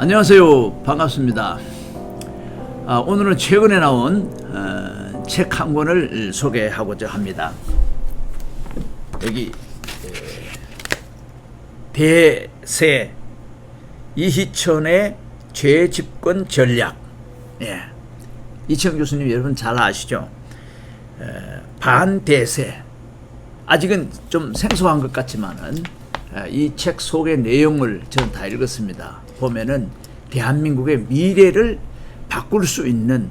안녕하세요. 반갑습니다. 오늘은 최근에 나온 책 한 권을 소개하고자 합니다. 여기 대세 이희천의 재집권 전략. 이희천 교수님 여러분 잘 아시죠? 반대세. 아직은 좀 생소한 것 같지만은 이 책 속의 내용을 저는 다 읽었습니다. 보면은 대한민국의 미래를 바꿀 수 있는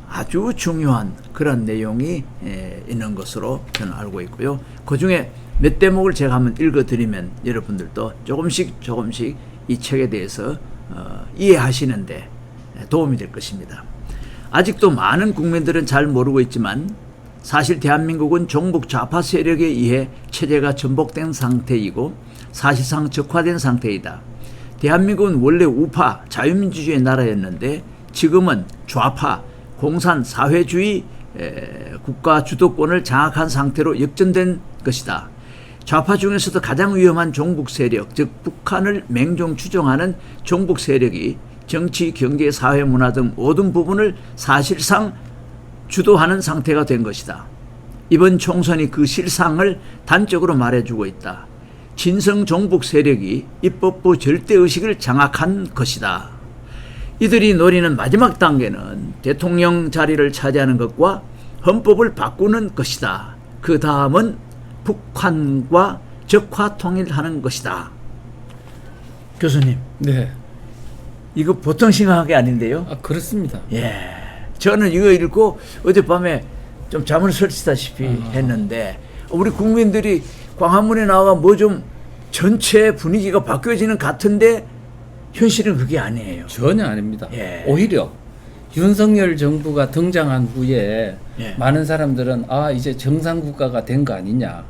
아주 중요한 그런 내용이 있는 것으로 저는 알고 있고요. 그 중에 몇 대목을 제가 한번 읽어드리면 여러분들도 조금씩 이 책에 대해서 이해하시는데 도움이 될 것입니다. 아직도 많은 국민들은 잘 모르고 있지만 사실 대한민국은 종북 좌파 세력에 의해 체제가 전복된 상태이고 사실상 적화된 상태이다. 대한민국은 원래 우파 자유민주주의 나라였는데 지금은 좌파 공산 사회주의 국가 주도권을 장악한 상태로 역전된 것이다. 좌파 중에서도 가장 위험한 종북 세력, 즉 북한을 맹종 추종하는 종북 세력이 정치, 경제, 사회, 문화 등 모든 부분을 사실상 주도하는 상태가 된 것이다. 이번 총선이 그 실상을 단적으로 말해주고 있다. 진성 종북 세력이 입법부 절대의식을 장악한 것이다. 이들이 노리는 마지막 단계는 대통령 자리를 차지하는 것과 헌법을 바꾸는 것이다. 그 다음은 북한과 적화 통일하는 것이다. 교수님. 네. 이거 보통 심각하게 아닌데요? 그렇습니다. 저는 이거 읽고 어젯밤에 좀 잠을 설치다시피 했는데 우리 국민들이 광화문에 나와 뭐 좀 전체 분위기가 바뀌어지는 같은데 현실은 그게 아니에요. 전혀 아닙니다. 오히려 윤석열 정부가 등장한 후에 많은 사람들은 이제 정상국가가 된 거 아니냐.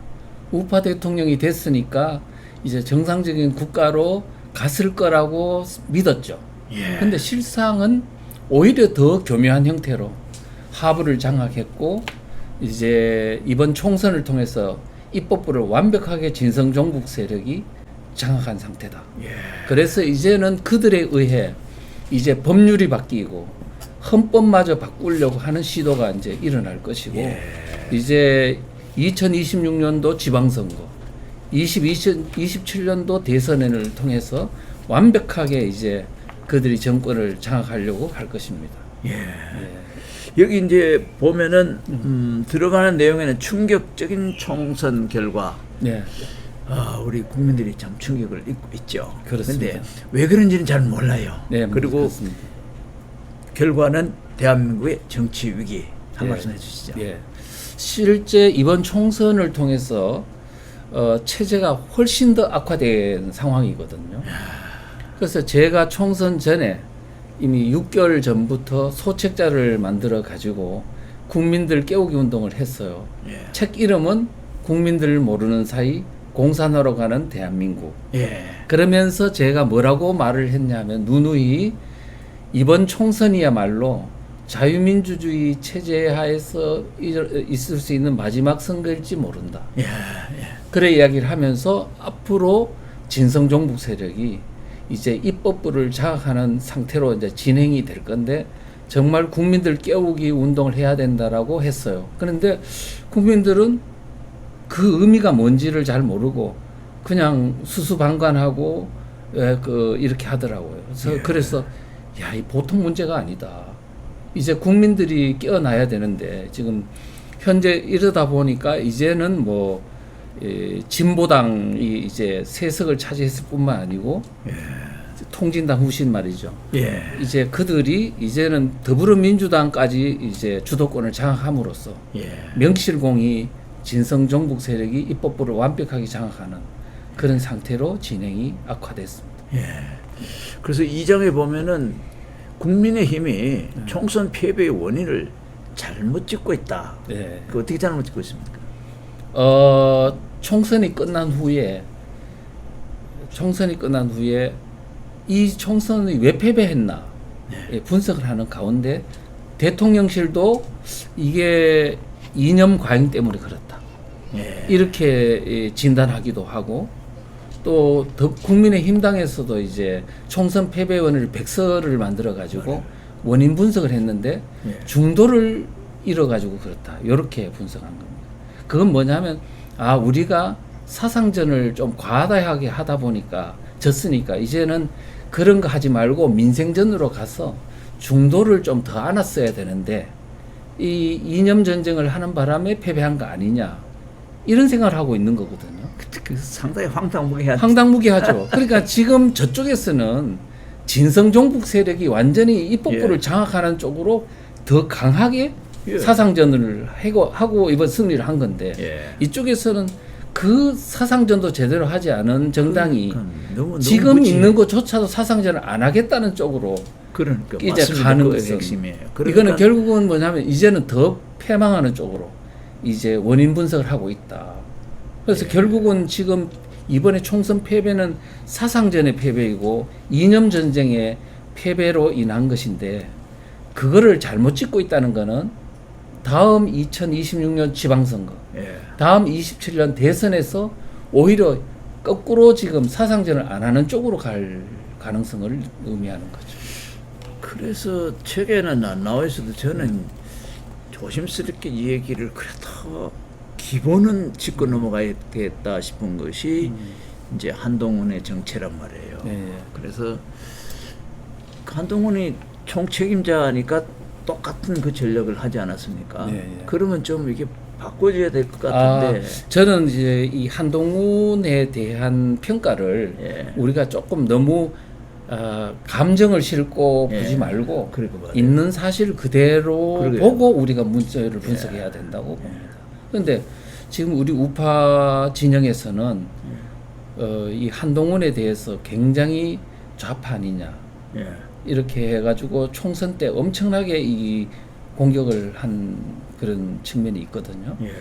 우파 대통령이 됐으니까 이제 정상적인 국가로 갔을 거라고 믿었죠. 근데 실상은 오히려 더 교묘한 형태로 하부를 장악했고 이제 이번 총선을 통해서 입법부를 완벽하게 진성 종북 세력이 장악한 상태다. 그래서 이제는 그들에 의해 이제 법률이 바뀌고 헌법마저 바꾸려고 하는 시도가 이제 일어날 것이고 이제 2026년도 지방선거, 2027년도 대선을 통해서 완벽하게 이제 그들이 정권을 장악하려고 할 것입니다. 여기 이제 보면은 들어가는 내용에는 충격적인 총선 결과. 우리 국민들이 참 충격을 입고 있죠. 그런데 왜 그런지는 잘 몰라요. 그리고 그렇습니다. 결과는 대한민국의 정치 위기. 한 말씀 해주시죠. 실제 이번 총선을 통해서 체제가 훨씬 더 악화된 상황이거든요. 그래서 제가 총선 전에 이미 6개월 전부터 소책자를 만들어 가지고 국민들 깨우기 운동을 했어요. 책 이름은 국민들 모르는 사이 공산화로 가는 대한민국. 그러면서 제가 뭐라고 말을 했냐면 누누이 이번 총선이야말로 자유민주주의 체제 하에서 있을 수 있는 마지막 선거일지 모른다. 그래 이야기를 하면서 앞으로 진성종북 세력이 이제 입법부를 장악하는 상태로 이제 진행이 될 건데 정말 국민들 깨우기 운동을 해야 된다라고 했어요. 그런데 국민들은 그 의미가 뭔지를 잘 모르고 그냥 수수방관하고 이렇게 하더라고요. 그래서 이 보통 문제가 아니다. 이제 국민들이 깨어나야 되는데 지금 현재 이러다 보니까 이제는 뭐 진보당이 이제 세석을 차지했을 뿐만 아니고 통진당 후신 말이죠. 이제 그들이 이제는 더불어민주당까지 이제 주도권을 장악함으로써 명실공히 진성종북 세력이 입법부를 완벽하게 장악하는 그런 상태로 진행이 악화됐습니다. 그래서 이 장에 보면은 국민의힘이 총선 패배의 원인을 잘못 짚고 있다. 그 어떻게 잘못 짚고 있습니까? 총선이 끝난 후에 이 총선이 왜 패배했나 분석을 하는 가운데 대통령실도 이게 이념 과잉 때문에 그렇다. 이렇게 진단하기도 하고 또 국민의힘당에서도 이제 총선 패배원을 백서를 만들어 가지고 원인 분석을 했는데 예. 중도를 잃어 가지고 그렇다. 이렇게 분석한 겁니다. 그건 뭐냐면 우리가 사상전을 좀 과다하게 하다 보니까 졌으니까 이제는 그런 거 하지 말고 민생전으로 가서 중도를 좀 더 안았어야 되는데 이 이념 전쟁을 하는 바람에 패배한 거 아니냐 이런 생각을 하고 있는 거거든요. 그 상당히 황당무계한. 황당무계하죠. 그러니까 지금 저쪽에서는 진성 종북 세력이 완전히 입법부를 예. 장악하는 쪽으로 더 강하게 예. 사상전을 하고 이번 승리를 한 건데 예. 이쪽에서는 그 사상전도 제대로 하지 않은 정당이 너무 지금 무지. 있는 것조차도 사상전을 안 하겠다는 쪽으로 그러니까 이제 맞습니다. 가는 그게 것은 핵심이에요. 이거는 결국은 뭐냐면 이제는 더 패망하는 쪽으로 이제 원인 분석을 하고 있다. 그래서 결국은 지금 이번에 총선 패배는 사상전의 패배이고 이념 전쟁의 패배로 인한 것인데 그거를 잘못 짚고 있다는 거는 다음 2026년 지방선거, 예. 다음 27년 대선에서 오히려 거꾸로 지금 사상전을 안 하는 쪽으로 갈 가능성을 의미하는 거죠. 그래서 책에는 안 나와 있어도 저는 조심스럽게 이 얘기를 그래도 기본은 짚고 넘어가야겠다 싶은 것이 이제 한동훈의 정체란 말이에요. 네. 그래서 한동훈이 총책임자니까 똑같은 그 전력을 하지 않았습니까? 네. 그러면 좀 이게 바꿔줘야 될 것 같은데. 저는 이제 이 한동훈에 대한 평가를 예. 우리가 조금 너무 감정을 싣고 예. 보지 말고 그러니까 말이에요. 있는 사실 그대로 그러게요. 보고 우리가 문제를 분석해야 된다고 봅니다. 그런데 지금 우리 우파 진영에서는 이 한동훈에 대해서 굉장히 좌파 아니냐 예. 이렇게 해가지고 총선 때 엄청나게 이 공격을 한 그런 측면이 있거든요. 예.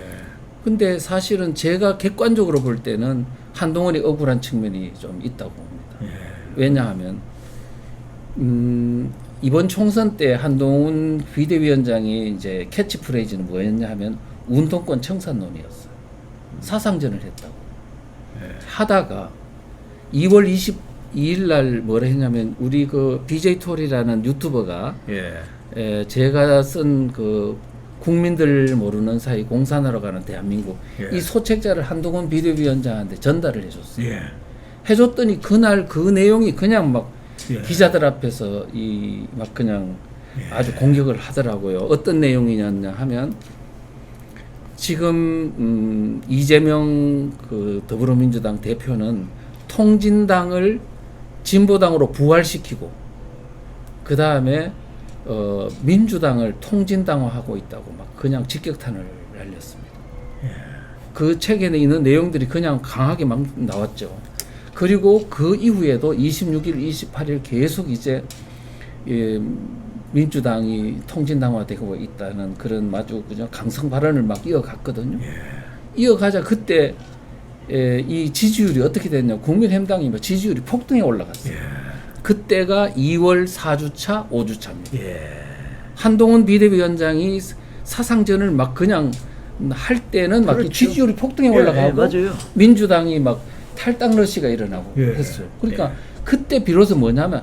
근데 사실은 제가 객관적으로 볼 때는 한동훈이 억울한 측면이 좀 있다고 봅니다. 예. 왜냐하면 이번 총선 때 한동훈 비대위원장이 이제 캐치프레이즈는 뭐였냐 하면 운동권 청산론이었어요. 사상전을 했다고. 하다가 2월 22일 날 뭐라 했냐면 우리 그 BJ 톨이라는 유튜버가 예. 제가 쓴 그 국민들 모르는 사이 공산화로 가는 대한민국 예. 이 소책자를 한동훈 비대위원장한테 전달을 해줬어요. 예. 해줬더니 그날 그 내용이 그냥 막 예. 기자들 앞에서 이 막 그냥 아주 공격을 하더라고요. 어떤 내용이냐 하면 지금 이재명 그 더불어민주당 대표는 통진당을 진보당으로 부활시키고 그 다음에 민주당을 통진당화하고 있다고 막 그냥 직격탄을 날렸습니다. 그 책에 있는 내용들이 그냥 강하게 막 나왔죠. 그리고 그 이후에도 26일, 28일 계속 이제 민주당이 통진당화되고 있다는 그런 아주 그냥 강성 발언을 막 이어갔거든요. 이어가자 그때 이 지지율이 어떻게 됐냐? 국민의힘당이 뭐 지지율이 폭등해 올라갔어요. 그때가 2월 4주차, 5주차입니다. 한동훈 비대위원장이 사상전을 막 그냥 할 때는 막 그렇죠. 지지율이 폭등해 예, 올라가고 맞아요. 민주당이 막 탈당 러시가 일어나고 예. 했어요. 그러니까 그때 비로소 뭐냐면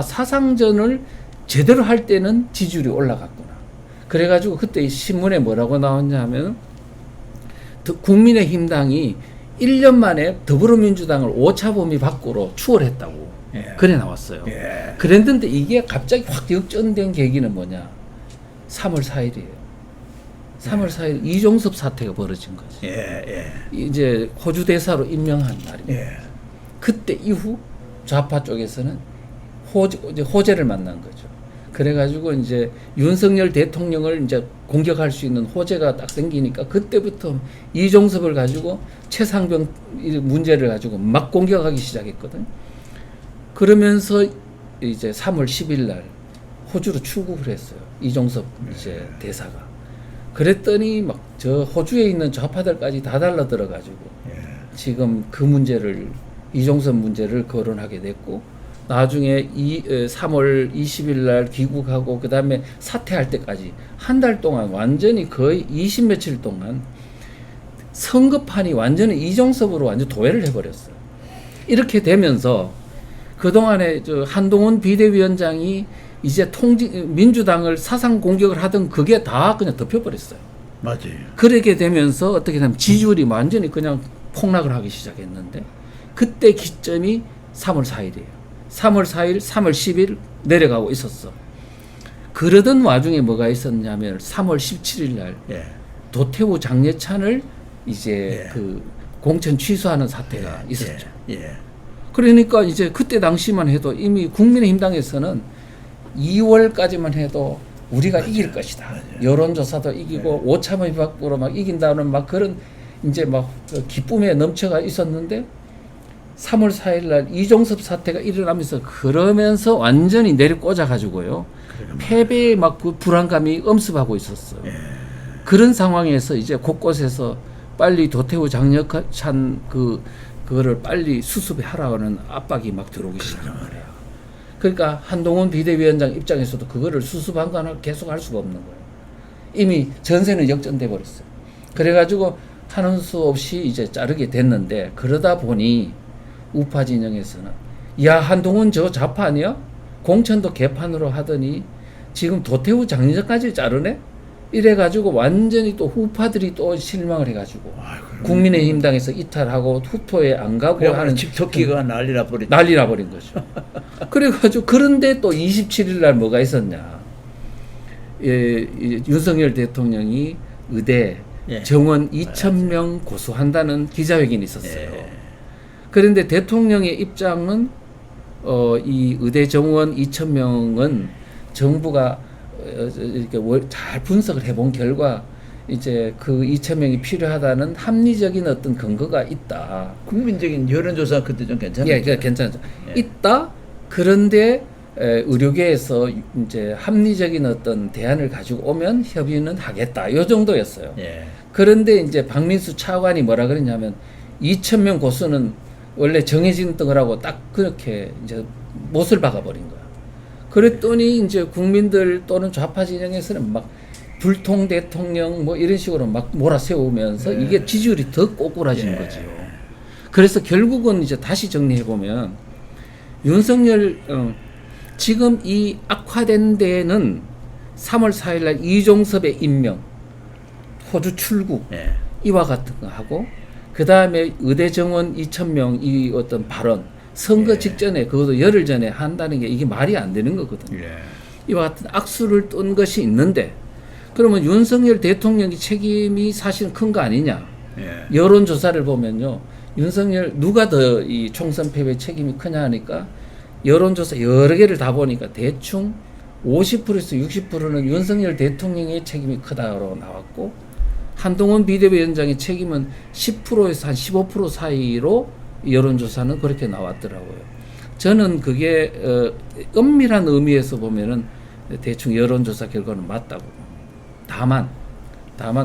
사상전을 제대로 할 때는 지지율이 올라갔구나. 그래가지고 그때 신문에 뭐라고 나왔냐 하면 국민의힘당이 1년 만에 더불어민주당을 오차범위 밖으로 추월했다고 그래 나왔어요. 그랬는데 이게 갑자기 확 역전된 계기는 뭐냐? 3월 4일이에요. 3월 4일 이종섭 사태가 벌어진 거지. 이제 호주 대사로 임명한 날입니다. 그때 이후 좌파 쪽에서는 호재를 만난 거죠. 그래가지고 이제 윤석열 대통령을 이제 공격할 수 있는 호재가 딱 생기니까 그때부터 이종섭을 가지고 최상병 문제를 가지고 막 공격하기 시작했거든. 그러면서 이제 3월 10일 날 호주로 출국을 했어요. 이종섭 이제 대사가. 그랬더니 막 저 호주에 있는 좌파들까지 다 달라들어가지고 지금 그 문제를 이종섭 문제를 거론하게 됐고 나중에 3월 20일 날 귀국하고 그 다음에 사퇴할 때까지 한 달 동안 완전히 거의 20 며칠 동안 선거판이 완전히 이종섭으로 완전 도외를 해버렸어요. 이렇게 되면서 그동안에 저 한동훈 비대위원장이 이제 민주당을 사상 공격을 하던 그게 다 그냥 덮여버렸어요. 맞아요. 그렇게 되면서 어떻게 되면 지지율이 완전히 그냥 폭락을 하기 시작했는데 그때 기점이 3월 4일이에요. 3월 4일, 3월 10일 내려가고 있었어. 그러던 와중에 뭐가 있었냐면 3월 17일 날 예. 도태우 장례찬을 이제 예. 그 공천 취소하는 사태가 있었죠. 예. 그러니까 이제 그때 당시만 해도 이미 국민의힘당에서는 2월까지만 해도 우리가 이길 것이다. 여론조사도 이기고 오차범위 밖으로 막 이긴다는 막 그런 이제 막 기쁨에 넘쳐가 있었는데 3월 4일 날 이종섭 사태가 일어나면서 그러면서 완전히 내리꽂아 가지고요. 패배에 막 그 불안감이 엄습하고 있었어요. 그런 상황에서 이제 곳곳에서 빨리 도태우 장례찬 그거를 빨리 수습해 하라는 압박이 막 들어오기 시작한 거예요. 그러니까 한동훈 비대위원장 입장에서도 그거를 수습한 거는 계속 할 수가 없는 거예요. 이미 전세는 역전돼 버렸어요. 그래가지고 하는 수 없이 이제 자르게 됐는데 그러다 보니 우파 진영에서는 야 한동훈 저 좌파 아니야? 공천도 개판으로 하더니 지금 도태우 장례까지 자르네? 이래가지고 완전히 또 우파들이 또 실망을 해가지고 국민의힘당에서 이탈하고 투표에 안 가고 하는 집토끼가 난리나 버렸죠. 난리나 버린 거죠. 그래가지고 그런데 또 27일 날 뭐가 있었냐? 윤석열 대통령이 의대 예. 정원 2,000명 고소한다는 기자회견이 있었어요. 예. 그런데 대통령의 입장은 이 의대 정원 2,000명은 정부가 이렇게 잘 분석을 해본 결과 이제 그 2,000명이 필요하다는 합리적인 어떤 근거가 있다. 국민적인 여론조사 그때 좀 괜찮았죠. 예, 괜찮죠. 예. 있다. 그런데 의료계에서 이제 합리적인 어떤 대안을 가지고 오면 협의는 하겠다. 요 정도였어요. 예. 그런데 이제 박민수 차관이 뭐라 그랬냐면 2,000명 고수는 원래 정해진 거라고 딱 그렇게 이제 못을 박아버린 거야. 그랬더니 이제 국민들 또는 좌파 진영에서는 막 불통 대통령 뭐 이런 식으로 막 몰아세우면서 이게 지지율이 더 꼬꾸라진 거죠. 그래서 결국은 이제 다시 정리해 보면 윤석열 지금 이 악화된 데는 3월 4일 날 이종섭의 임명, 호주 출국 예. 이와 같은 거 하고 그 다음에 의대 정원 2,000명 이 어떤 발언 선거 직전에 그것도 열흘 전에 한다는 게 이게 말이 안 되는 거거든요. 예. 이와 같은 악수를 뜬 것이 있는데 그러면 윤석열 대통령의 책임이 사실은 큰 거 아니냐? 예. 여론조사를 보면요. 윤석열 누가 더 이 총선 패배 책임이 크냐 하니까 여론조사 여러 개를 다 보니까 대충 50%에서 60%는 윤석열 대통령의 책임이 크다고 나왔고 한동훈 비대위원장의 책임은 10%에서 한 15% 사이로 여론조사는 그렇게 나왔더라고요. 저는 그게 엄밀한 의미에서 보면은 대충 여론조사 결과는 맞다고. 다만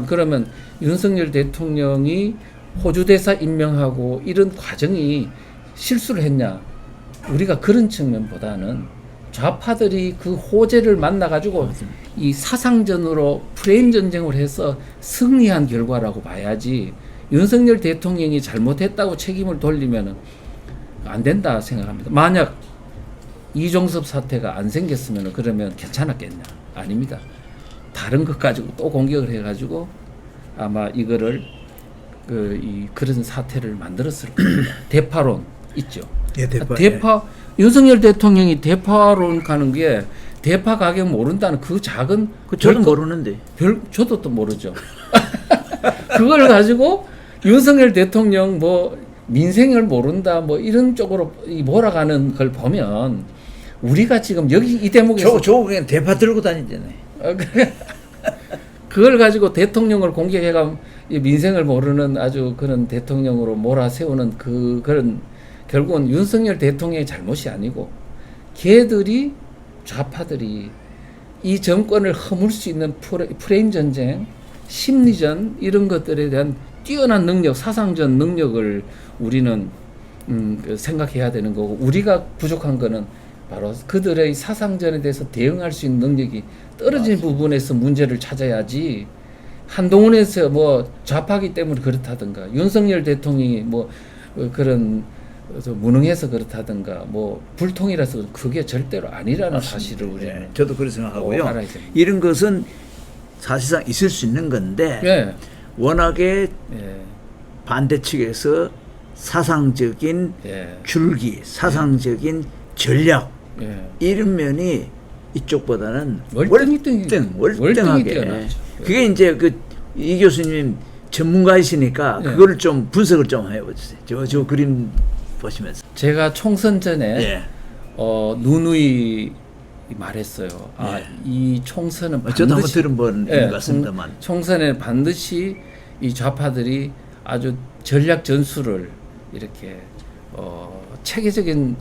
그러면 윤석열 대통령이 호주 대사 임명하고 이런 과정이 실수를 했냐? 우리가 그런 측면보다는 좌파들이 그 호재를 만나가지고 이 사상전으로 프레임 전쟁을 해서 승리한 결과라고 봐야지 윤석열 대통령이 잘못했다고 책임을 돌리면 안 된다 생각합니다. 만약 이종섭 사태가 안 생겼으면 그러면 괜찮았겠냐? 아닙니다. 다른 것 가지고 또 공격을 해가지고 아마 이거를 그런 사태를 만들었을 겁니다. 대파론 있죠. 예, 대파. 윤석열 대통령이 대파론 가는 게 대파 가격 모른다는 그 작은 저도 모르는데. 저도 또 모르죠. 그걸 가지고 윤석열 대통령 뭐 민생을 모른다 뭐 이런 쪽으로 몰아가는 걸 보면 우리가 지금 여기 이 대목에서 저거 그냥 대파 들고 다니잖아요. 그걸 가지고 대통령을 공격해가 민생을 모르는 아주 그런 대통령으로 몰아세우는 그런 결국은 윤석열 대통령의 잘못이 아니고 걔들이 좌파들이 이 정권을 허물 수 있는 프레임 전쟁, 심리전 이런 것들에 대한 뛰어난 능력, 사상전 능력을 우리는 생각해야 되는 거고 우리가 부족한 거는 바로 그들의 사상전에 대해서 대응할 수 있는 능력이 떨어진 부분에서 문제를 찾아야지 한동훈에서 뭐 좌파기 때문에 그렇다든가 윤석열 대통령이 뭐 그런 그래서 무능해서 그렇다든가 뭐 불통이라서 그게 절대로 아니라는 사실을 우리는 예, 저도 그렇게 생각하고요. 알아야 됩니다. 이런 것은 사실상 있을 수 있는 건데 예. 워낙에 예. 반대측에서 사상적인 예. 줄기, 사상적인 전략 예. 이런 면이 이쪽보다는 월등히 월등하게. 뛰어나죠. 그게 이제 이 교수님 전문가이시니까 예. 그거를 좀 분석을 좀 해보세요. 저 그림 보시면서. 제가 총선 전에 예. 누누이 말했어요. 아, 예. 이 총선은 반드시 저도 한번 들은 번 예, 있는 것 같습니다만. 총선에 반드시 이 좌파들이 아주 전략 전술을 이렇게 체계적인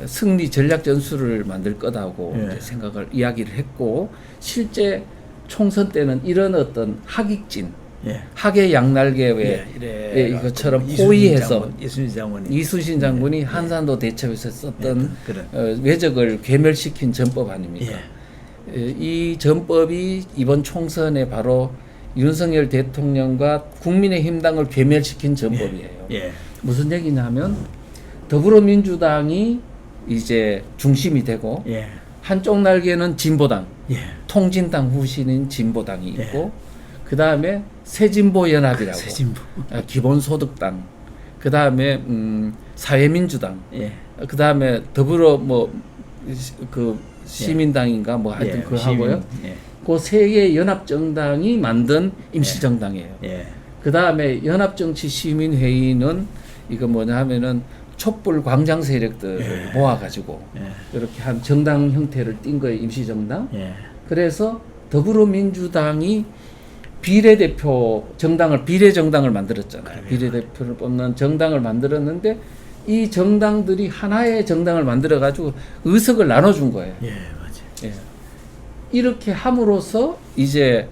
승리 전략 전술을 만들 거다고 예. 이제 생각을 이야기를 했고 실제 총선 때는 이런 어떤 학익진 예. 학의 양날개에 이래 예, 이것처럼 이순신 포위해서 장군, 이순신 장군이 이순신 장군이 한산도 대첩에서 썼던 그런. 왜적을 괴멸시킨 전법 아닙니까? 예. 이 전법이 이번 총선에 바로 윤석열 대통령과 국민의힘당을 괴멸시킨 전법이에요. 예. 무슨 얘기냐면 더불어민주당이 이제 중심이 되고 예. 한쪽 날개는 진보당, 예. 통진당 후신인 진보당이 있고 그 다음에 새진보연합이라고 새진보. 기본소득당, 그 다음에 사회민주당, 예. 그 다음에 더불어 시민당인가 뭐 하여튼 예. 그거 하고요. 예. 그 세 개의 연합정당이 만든 임시정당이에요. 예. 그 다음에 연합정치시민회의는 이거 뭐냐 하면은 촛불 광장 세력들을 예. 모아가지고 예. 이렇게 한 정당 형태를 띈 거예요. 임시정당. 예. 그래서 더불어민주당이 비례대표 정당을 비례정당을 만들었잖아요. 비례대표를 뽑는 정당을 만들었는데 이 정당들이 하나의 정당을 만들어 가지고 의석을 나눠준 거예요. 예, 맞아요. 예. 이렇게 함으로써 이제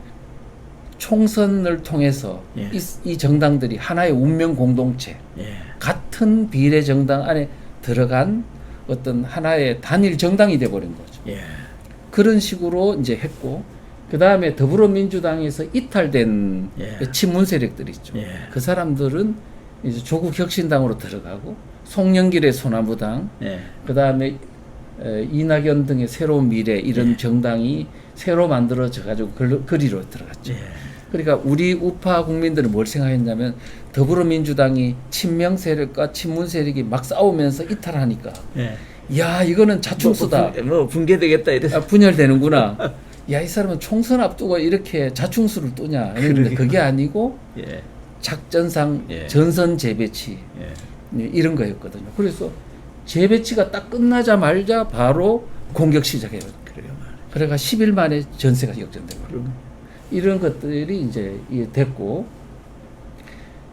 총선을 통해서 예. 이 정당들이 하나의 운명 공동체, 예. 같은 비례정당 안에 들어간 어떤 하나의 단일 정당이 돼버린 거죠. 예. 그런 식으로 이제 했고, 그 다음에 더불어민주당에서 이탈된 예. 친문 세력들이 있죠. 예. 그 사람들은 이제 조국혁신당으로 들어가고, 송영길의 소나무당, 예. 그 다음에 이낙연 등의 새로운 미래 이런 예. 정당이 새로 만들어져 가지고 거리로 들어갔죠. 예. 그러니까 우리 우파 국민들은 뭘 생각했냐면 더불어민주당이 친명 세력과 친문 세력이 막 싸우면서 이탈하니까 예. 야 이거는 자충수다. 뭐 붕괴되겠다 이래서. 분열되는구나. 야 이 사람은 총선 앞두고 이렇게 자충수를 뚜냐. 그런데 그게 아니고 예. 작전상 예. 전선 재배치 예. 이런 거였거든요. 그래서 재배치가 딱 끝나자마자 바로 공격 시작해요. 그래요. 그래가 10일 만에 전세가 역전되고 그럼. 이런 것들이 이제 됐고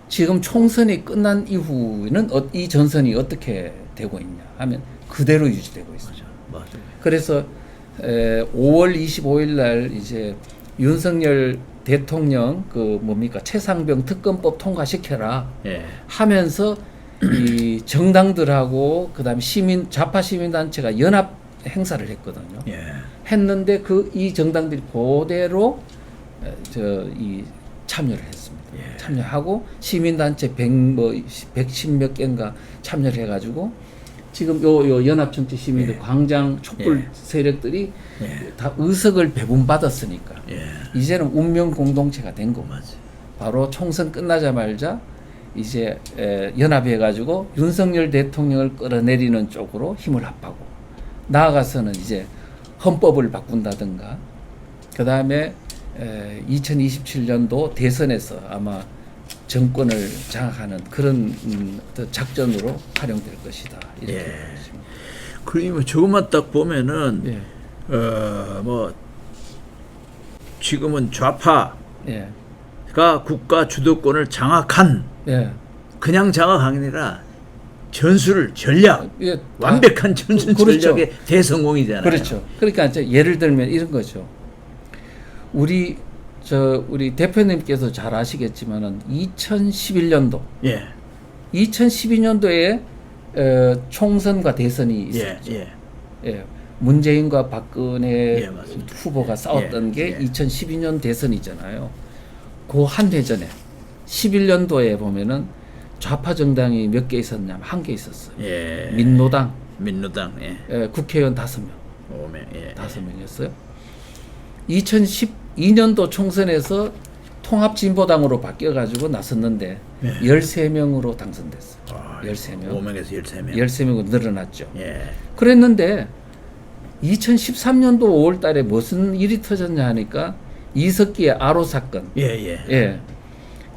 지금 총선이 끝난 이후에는 이 전선이 어떻게 되고 있냐 하면 그대로 유지되고 있습니다. 맞아요. 그래서 5월 25일 날 이제 윤석열 대통령 최상병 특검법 통과시켜라 예. 하면서 이 정당들하고 그다음에 좌파 시민단체가 연합 행사를 했거든요. 예. 했는데 이 정당들이 그대로 참여를 했습니다. 예. 참여하고 시민단체 110몇 개인가 참여를 해가지고 지금 요 연합정치 시민들 예. 광장 촛불 예. 세력들이 예. 다 의석을 배분받았으니까 예. 이제는 운명 공동체가 된 거고 맞아요. 바로 총선 끝나자마자 이제 연합해가지고 윤석열 대통령을 끌어내리는 쪽으로 힘을 합하고 나아가서는 이제 헌법을 바꾼다든가 그 다음에 2027년도 대선에서 아마 정권을 장악하는 그런 작전으로 활용될 것이다 이렇게 예. 보여집니다. 그러면 저것만 딱 보면은 예. 뭐 지금은 좌파가 예. 국가 주도권을 장악한 예. 그냥 장악한 게 아니라 전략 예. 완벽한 전술 그렇죠. 전략의 대성공이잖아요. 그렇죠. 그러니까 이제 예를 들면 이런 거죠. 우리 대표님께서 잘 아시겠지만은 2011년도, 예. 2012년도에 총선과 대선이 있었죠. 예. 예. 문재인과 박근혜 예, 맞습니다. 후보가 싸웠던 예, 게 예. 2012년 대선이잖아요. 그 한 해 전에 11년도에 보면은 좌파 정당이 몇 개 있었냐면 한 개 있었어요. 예. 민노당. 민노당. 예. 국회의원 5명. 5명. 예. 5명이었어요. 2012년도 총선에서 통합진보당으로 바뀌어가지고 나섰는데 예. 13명으로 당선됐어요. 13명. 5명에서 13명. 13명으로 늘어났죠. 예. 그랬는데 2013년도 5월 달에 무슨 일이 터졌냐 하니까 이석기의 아로 사건. 예, 예. 예.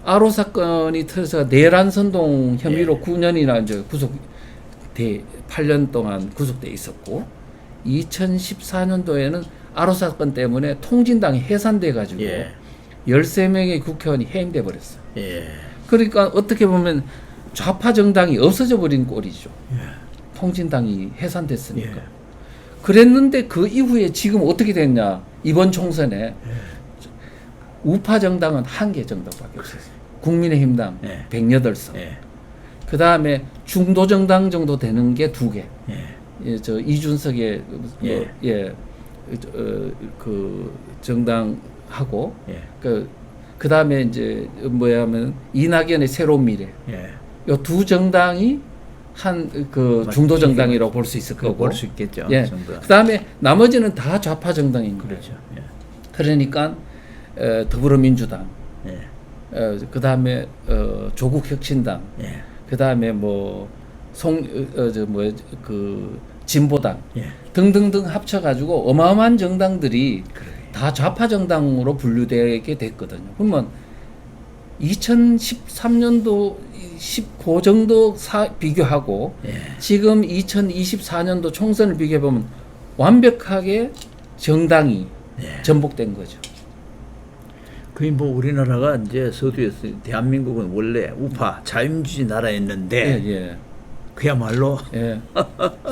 아로 사건이 터져서 내란 선동 혐의로 예. 9년이나 이제 8년 동안 구속돼 있었고 2014년도에는 아로 사건 때문에 통진당이 해산돼 가지고 예. 13명의 국회의원이 해임돼 버렸어요. 예. 그러니까 어떻게 보면 좌파 정당이 없어져 버린 꼴이죠. 예. 통진당이 해산됐으니까. 예. 그랬는데 그 이후에 지금 어떻게 됐냐? 이번 총선에 우파 정당은 한 개 정당밖에 없었어요. 국민의힘당 예. 108석. 예. 그 다음에 중도 정당 정도 되는 게 2개. 예. 예, 저 이준석의 예. 그 정당하고 예. 그 다음에 이제 뭐야면 이낙연의 새로운 미래. 예. 요 2 정당이 한 그 중도 정당이라고 볼 수 있을 거고. 볼 수 있겠죠. 예. 정도. 그다음에 나머지는 다 좌파 정당인 거예요. 그렇죠. 예. 그러니까 더불어민주당, 예. 그다음에 조국혁신당, 예. 그다음에 그 진보당 예. 등등등 합쳐가지고 어마어마한 정당들이 그래. 다 좌파 정당으로 분류되게 됐거든요. 그러면 2013년도 19 정도 비교하고 예. 지금 2024년도 총선을 비교해 보면 완벽하게 정당이 예. 전복된 거죠. 거의 뭐 우리나라가 이제 서두에서 대한민국은 원래 우파 자유민주주의 나라였는데 예. 그야말로 예.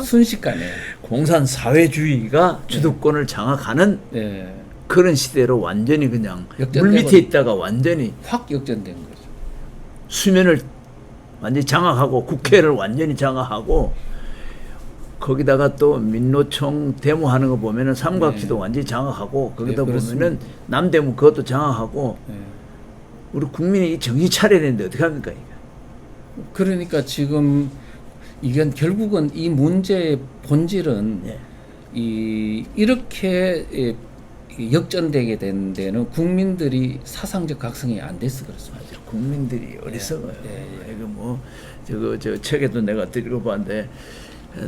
순식간에 공산 사회주의가 주도권을 장악하는 예. 그런 시대로 완전히 그냥 역전되고- 물 밑에 있다가 완전히 확 역전된 거죠. 수면을 완전히 장악하고 국회를 완전히 장악하고 거기다가 또 민노총 데모하는 거 보면은 삼각지도 네. 완전히 장악하고 거기다 네, 그렇습니다. 보면은 남대문 그것도 장악하고 예. 우리 국민이 이 정신 차려야 되는데 어떻게 합니까 이거? 그러니까 지금 이건 결국은 이 문제의 본질은 예. 이렇게 역전되게 된 데는 국민들이 사상적 각성이 안 돼서 그렇습니다. 맞아. 국민들이 어리석어요. 예. 이거 뭐 저 책에도 내가 읽어봤는데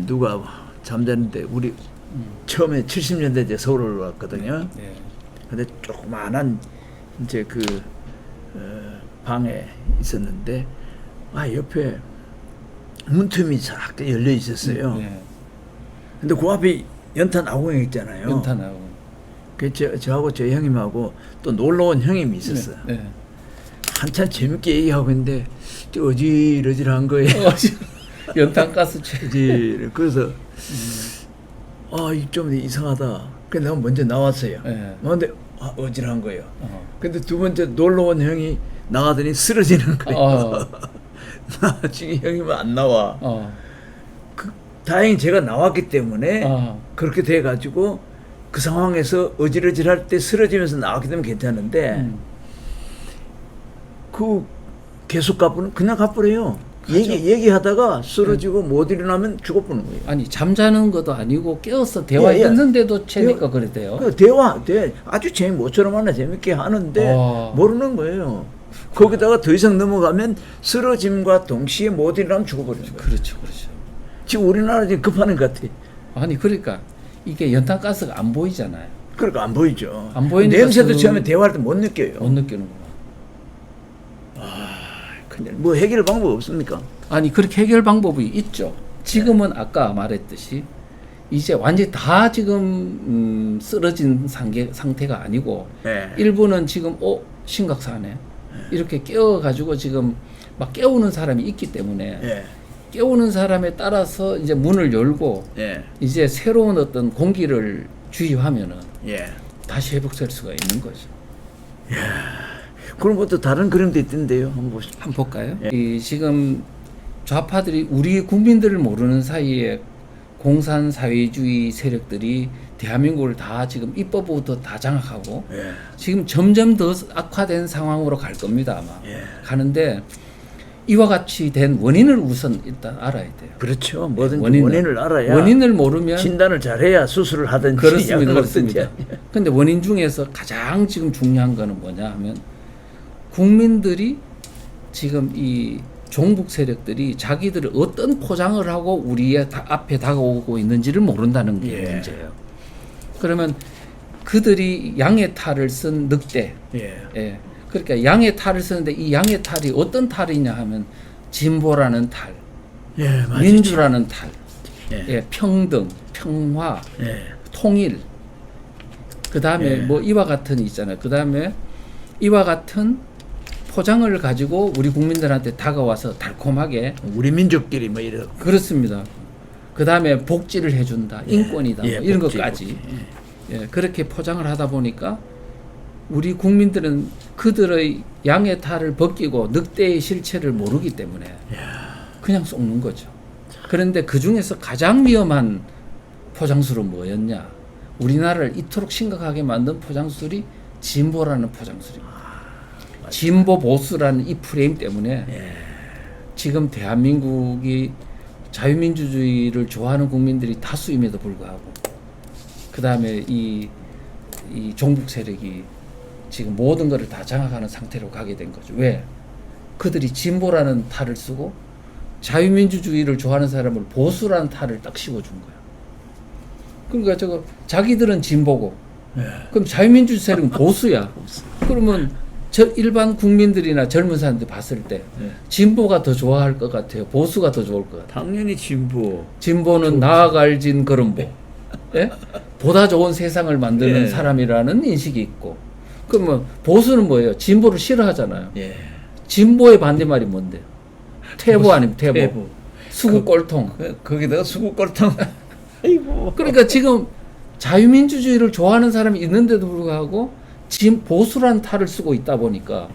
누가 잠자는데 우리 처음에 70년대 이제 서울을 왔거든요. 예. 근데 조그만한 이제 그 방에 있었는데 옆에 문틈이 쫙 열려 있었어요. 예. 근데 그 앞에 연탄 아궁이 있잖아요. 연탄하고. 그 저하고 저 형님하고 또 놀러 온 형님이 있었어요. 네. 한참 재밌게 얘기하고 있는데 저 어질어질한 거예요. 연탄 가스 채. 그래서 좀 이상하다. 그래서 내가 먼저 나왔어요. 예. 근데 어질한 거예요. 근데 두 번째 놀러 온 형이 나가더니 쓰러지는 거예요. 지금 형님은 안 나와. 다행히 제가 나왔기 때문에 그렇게 돼가지고 그 상황에서 어질어질할 때 쓰러지면서 나왔기 때문에 괜찮은데 그 계속 가버리면 그냥 가버려요. 얘기하다가 쓰러지고 못 일어나면 죽어버리는 거예요. 아니 잠자는 것도 아니고 깨어서 대화했는데도 채니까 그랬대요. 그 아주 모처럼 하나 재밌게 하는데 모르는 거예요. 거기다가 더 이상 넘어가면 쓰러짐과 동시에 못 일어나면 죽어버리는 거예요. 그렇죠. 지금 우리나라 지금 급하는 것 같아. 아니 그러니까 이게 연탄 가스가 안 보이잖아요. 그러니까 안 보이죠. 안 보이니까 냄새도 처음에 대화할 때 못 느껴요. 못 느끼는구나. 근데 뭐 해결 방법 없습니까? 아니 그렇게 해결 방법이 있죠. 지금은 아까 말했듯이 이제 완전히 다 지금 쓰러진 상태가 아니고 네. 일부는 지금 심각하네 이렇게 깨워가지고 지금 막 깨우는 사람이 있기 때문에 예. 깨우는 사람에 따라서 이제 문을 열고 예. 이제 새로운 어떤 공기를 주입하면은 예. 다시 회복될 수가 있는 거죠. 그런 것도 다른 그림도 있던데요. 한번 보시죠. 한번 볼까요? 예. 이 지금 좌파들이 우리 국민들을 모르는 사이에 공산 사회주의 세력들이 대한민국을 다 지금 입법부터 다 장악하고 예. 지금 점점 더 악화된 상황으로 갈 겁니다 아마. 예. 가는데 이와 같이 된 원인을 우선 일단 알아야 돼요. 그렇죠. 뭐든지 원인을 알아야 원인을 모르면 진단을 잘해야 수술을 하든지 그렇습니다. 약을 그렇습니다. 먹든지. 근데 원인 중에서 가장 지금 중요한 거는 뭐냐 하면 국민들이 지금 이 종북 세력들이 자기들이 어떤 포장을 하고 우리의 앞에 다가오고 있는지를 모른다는 게 예. 문제예요. 그러면 그들이 양의 탈을 쓴 늑대, 예. 예. 그러니까 양의 탈을 쓰는데 이 양의 탈이 어떤 탈이냐 하면 진보라는 탈, 예, 맞아요. 민주라는 탈, 예. 예, 평등, 평화, 예. 통일. 그 다음에 예. 뭐 이와 같은 있잖아요. 그 다음에 이와 같은 포장을 가지고 우리 국민들한테 다가와서 달콤하게 우리 민족끼리 뭐 이런 그렇습니다. 그 다음에 복지를 해준다, 인권이다, 예, 뭐 이런 복지, 것까지 예, 그렇게 포장을 하다 보니까 우리 국민들은 그들의 양의 탈을 벗기고 늑대의 실체를 모르기 때문에 그냥 속는 거죠. 그런데 그 중에서 가장 위험한 포장술은 뭐였냐? 우리나라를 이토록 심각하게 만든 포장술이 진보라는 포장술입니다. 진보 보수라는 이 프레임 때문에 지금 대한민국이 자유민주주의를 좋아하는 국민들이 다수임에도 불구하고 그 다음에 이 종북 세력이 지금 모든 것을 다 장악하는 상태로 가게 된 거죠. 왜? 그들이 진보라는 탈을 쓰고 자유민주주의를 좋아하는 사람을 보수라는 탈을 딱 씌워준 거야. 그러니까 저거 자기들은 진보고 그럼 자유민주 세력은 보수야. 그러면 저 일반 국민들이나 젊은 사람들 봤을 때 진보가 더 좋아할 것 같아요. 보수가 더 좋을 것 같아요. 당연히 진보. 진보는 나아갈진 걸음보. 예? 보다 좋은 세상을 만드는 예. 사람이라는 인식이 있고. 그러면 보수는 뭐예요? 진보를 싫어하잖아요. 예. 진보의 반대말이 뭔데요? 퇴보 아니면 퇴보. 퇴보. 수구 꼴통. 거기다가 수국골통. 아이고. 그러니까 지금 자유민주주의를 좋아하는 사람이 있는데도 불구하고 보수라는 탈을 쓰고 있다 보니까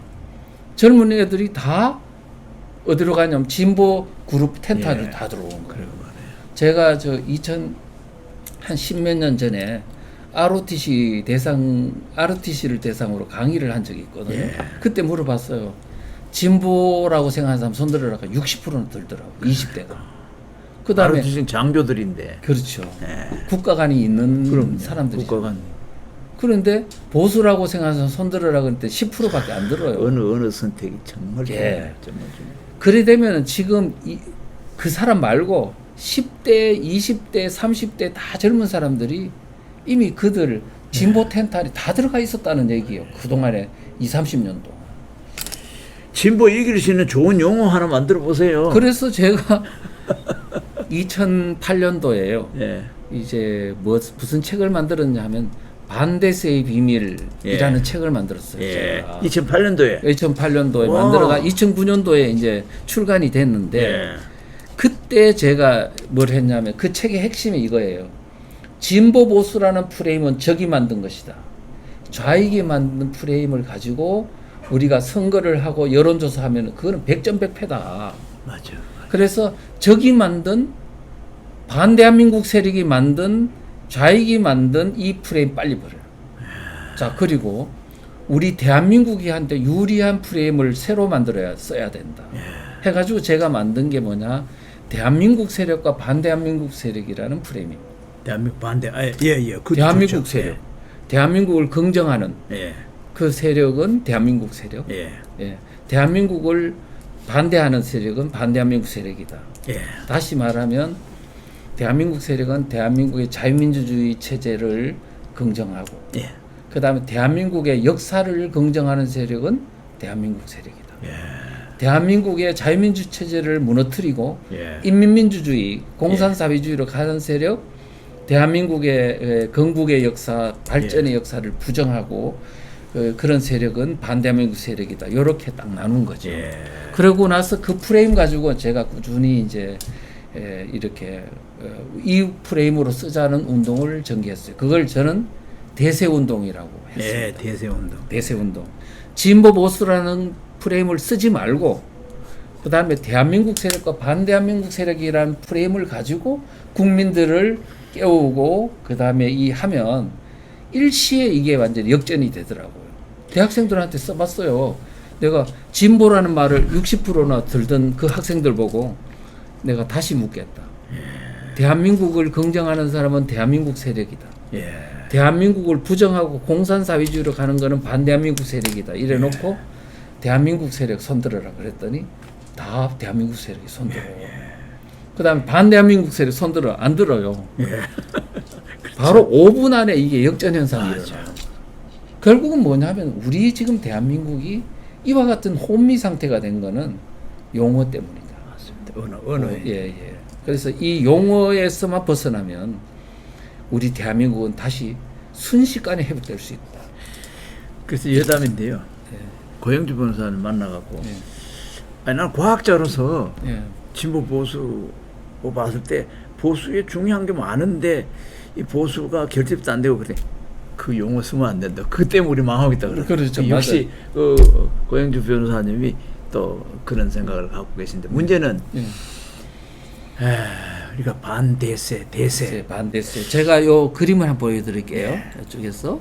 젊은 애들이 다 어디로 가냐면 진보 그룹 텐트 안으로 다 들어온 거예요. 제가 저 한 십몇 년 전에 ROTC를 대상으로 강의를 한 적이 있거든요. 예. 그때 물어봤어요. 진보라고 생각하는 사람 손 들으라고 60%는 들더라고요. 20대가. 그 다음에 지금 장교들인데. 그렇죠. 예. 국가관이 있는 그럼요. 사람들이. 국가관. 그런데 보수라고 생각하는 사람 손 들으라고 했는데 10%밖에 안 들어요. 어느 선택이 정말 예. 정말 중요해요. 그래 되면은 지금 그 사람 말고 10대, 20대, 30대 다 젊은 사람들이 이미 그들 진보 텐트 안에 다 들어가 있었다는 얘기예요. 그동안에 30년 동안. 진보 이길 수 있는 좋은 용어 하나 만들어 보세요. 그래서 제가 2008년도에요. 예. 이제 무슨 책을 만들었냐 하면 반대세의 비밀이라는 책을 만들었어요. 예. 제가. 2008년도에. 2008년도에 와. 만들어가 2009년도에 이제 출간이 됐는데 예. 그때 제가 뭘 했냐면 그 책의 핵심이 이거예요. 진보 보수라는 프레임은 적이 만든 것이다. 좌익이 만든 프레임을 가지고 우리가 선거를 하고 여론조사하면 그거는 백전백패다. 맞아. 그래서 적이 만든 반대한민국 세력이 만든 좌익이 만든 이 프레임 빨리 버려요. 자, 그리고 우리 대한민국이 한테 유리한 프레임을 새로 써야 된다. 해가지고 제가 만든 게 뭐냐, 대한민국 세력과 반대한민국 세력이라는 프레임입니다. 대한민국 반대. 예. 대한민국 좋죠. 세력, 대한민국을 긍정하는 예. 그 세력은 대한민국 세력, 예. 예. 대한민국을 반대하는 세력은 반대한민국 세력이다. 예. 다시 말하면 대한민국 세력은 대한민국의 자유민주주의 체제를 긍정하고, 예. 그 다음에 대한민국의 역사를 긍정하는 세력은 대한민국 세력이다. 대한민국의 자유민주 체제를 무너뜨리고 예. 인민민주주의, 공산사회주의로 가는 세력, 대한민국의 건국의 역사, 발전의 역사를 부정하고 그런 세력은 반대한민국 세력이다. 이렇게 딱 나눈 거죠. 예. 그러고 나서 그 프레임 가지고 제가 꾸준히 이제 이렇게 이 프레임으로 쓰자는 운동을 전개했어요. 그걸 저는 대세운동이라고 했습니다. 예. 대세운동. 대세운동. 진보 보수라는 프레임을 쓰지 말고 그 다음에 대한민국 세력과 반대한민국 세력이라는 프레임을 가지고 국민들을 깨우고 그 다음에 하면 일시에 이게 완전히 역전이 되더라고요. 대학생들한테 써봤어요. 내가 진보라는 말을 60%나 들던 그 학생들 보고 내가 다시 묻겠다. 대한민국을 긍정하는 사람은 대한민국 세력이다. 예. 대한민국을 부정하고 공산사회주의로 가는 거는 반대한민국 세력이다. 이래놓고 대한민국 세력 손들어라 그랬더니 다 대한민국 세력이 손들어. 그다음에 반대한민국 세력 손들어 안 들어요. 바로 5분 안에 이게 역전 현상이 일어나요. 결국은 뭐냐면 우리 지금 대한민국이 이와 같은 혼미 상태가 된 거는 용어 때문이다. 맞습니다. 언어. 예. 그래서 이 용어에서만 벗어나면 우리 대한민국은 다시 순식간에 회복될 수 있다. 그래서 여담인데요. 예. 고영주 변호사를 만나갖고 예. 아니, 난 과학자로서 예. 진보 보수 봤을 때 보수에 중요한 게 많은데 이 보수가 결집도 안 되고 그래. 그 용어 쓰면 안 된다. 그 때문에 우리 망하겠다 그래. 그렇죠. 역시 고영주 변호사님이 또 그런 생각을 갖고 계신데 문제는 예. 우리가 반대세, 대세. 반대세. 제가 요 그림을 한번 보여드릴게요. 이쪽에서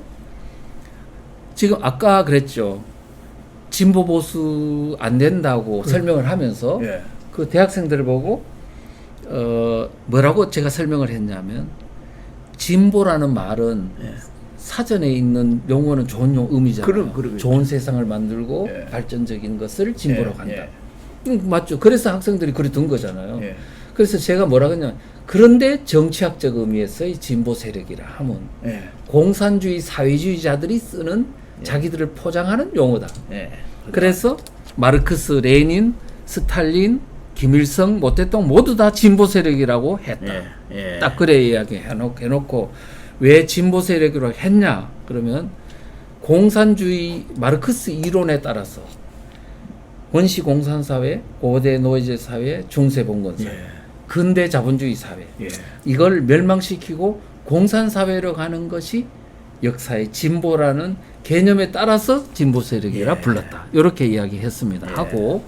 지금 아까 그랬죠. 진보 보수 안 된다고 설명을 하면서 예. 그 대학생들을 보고 뭐라고 제가 설명을 했냐면 진보라는 말은 사전에 있는 용어는 좋은 의미잖아요. 그러겠죠. 좋은 세상을 만들고 예. 발전적인 것을 진보라고 한다. 예. 맞죠. 그래서 학생들이 그래 둔 거잖아요. 예. 그래서 제가 뭐라 그러냐면 그런데 정치학적 의미에서의 진보 세력이라 하면 예. 공산주의 사회주의자들이 쓰는 자기들을 포장하는 용어다. 예. 그래서 마르크스, 레닌, 스탈린, 김일성, 모태동 모두 다 진보 세력이라고 했다. 예. 딱 그래 이야기 해놓고 왜 진보 세력이라고 했냐? 그러면 공산주의 마르크스 이론에 따라서 원시 공산사회, 고대 노예제 사회, 중세 봉건사회, 근대 자본주의 사회 예. 이걸 멸망시키고 공산사회로 가는 것이 역사의 진보라는 개념에 따라서 진보 세력이라 불렀다. 이렇게 이야기했습니다. 하고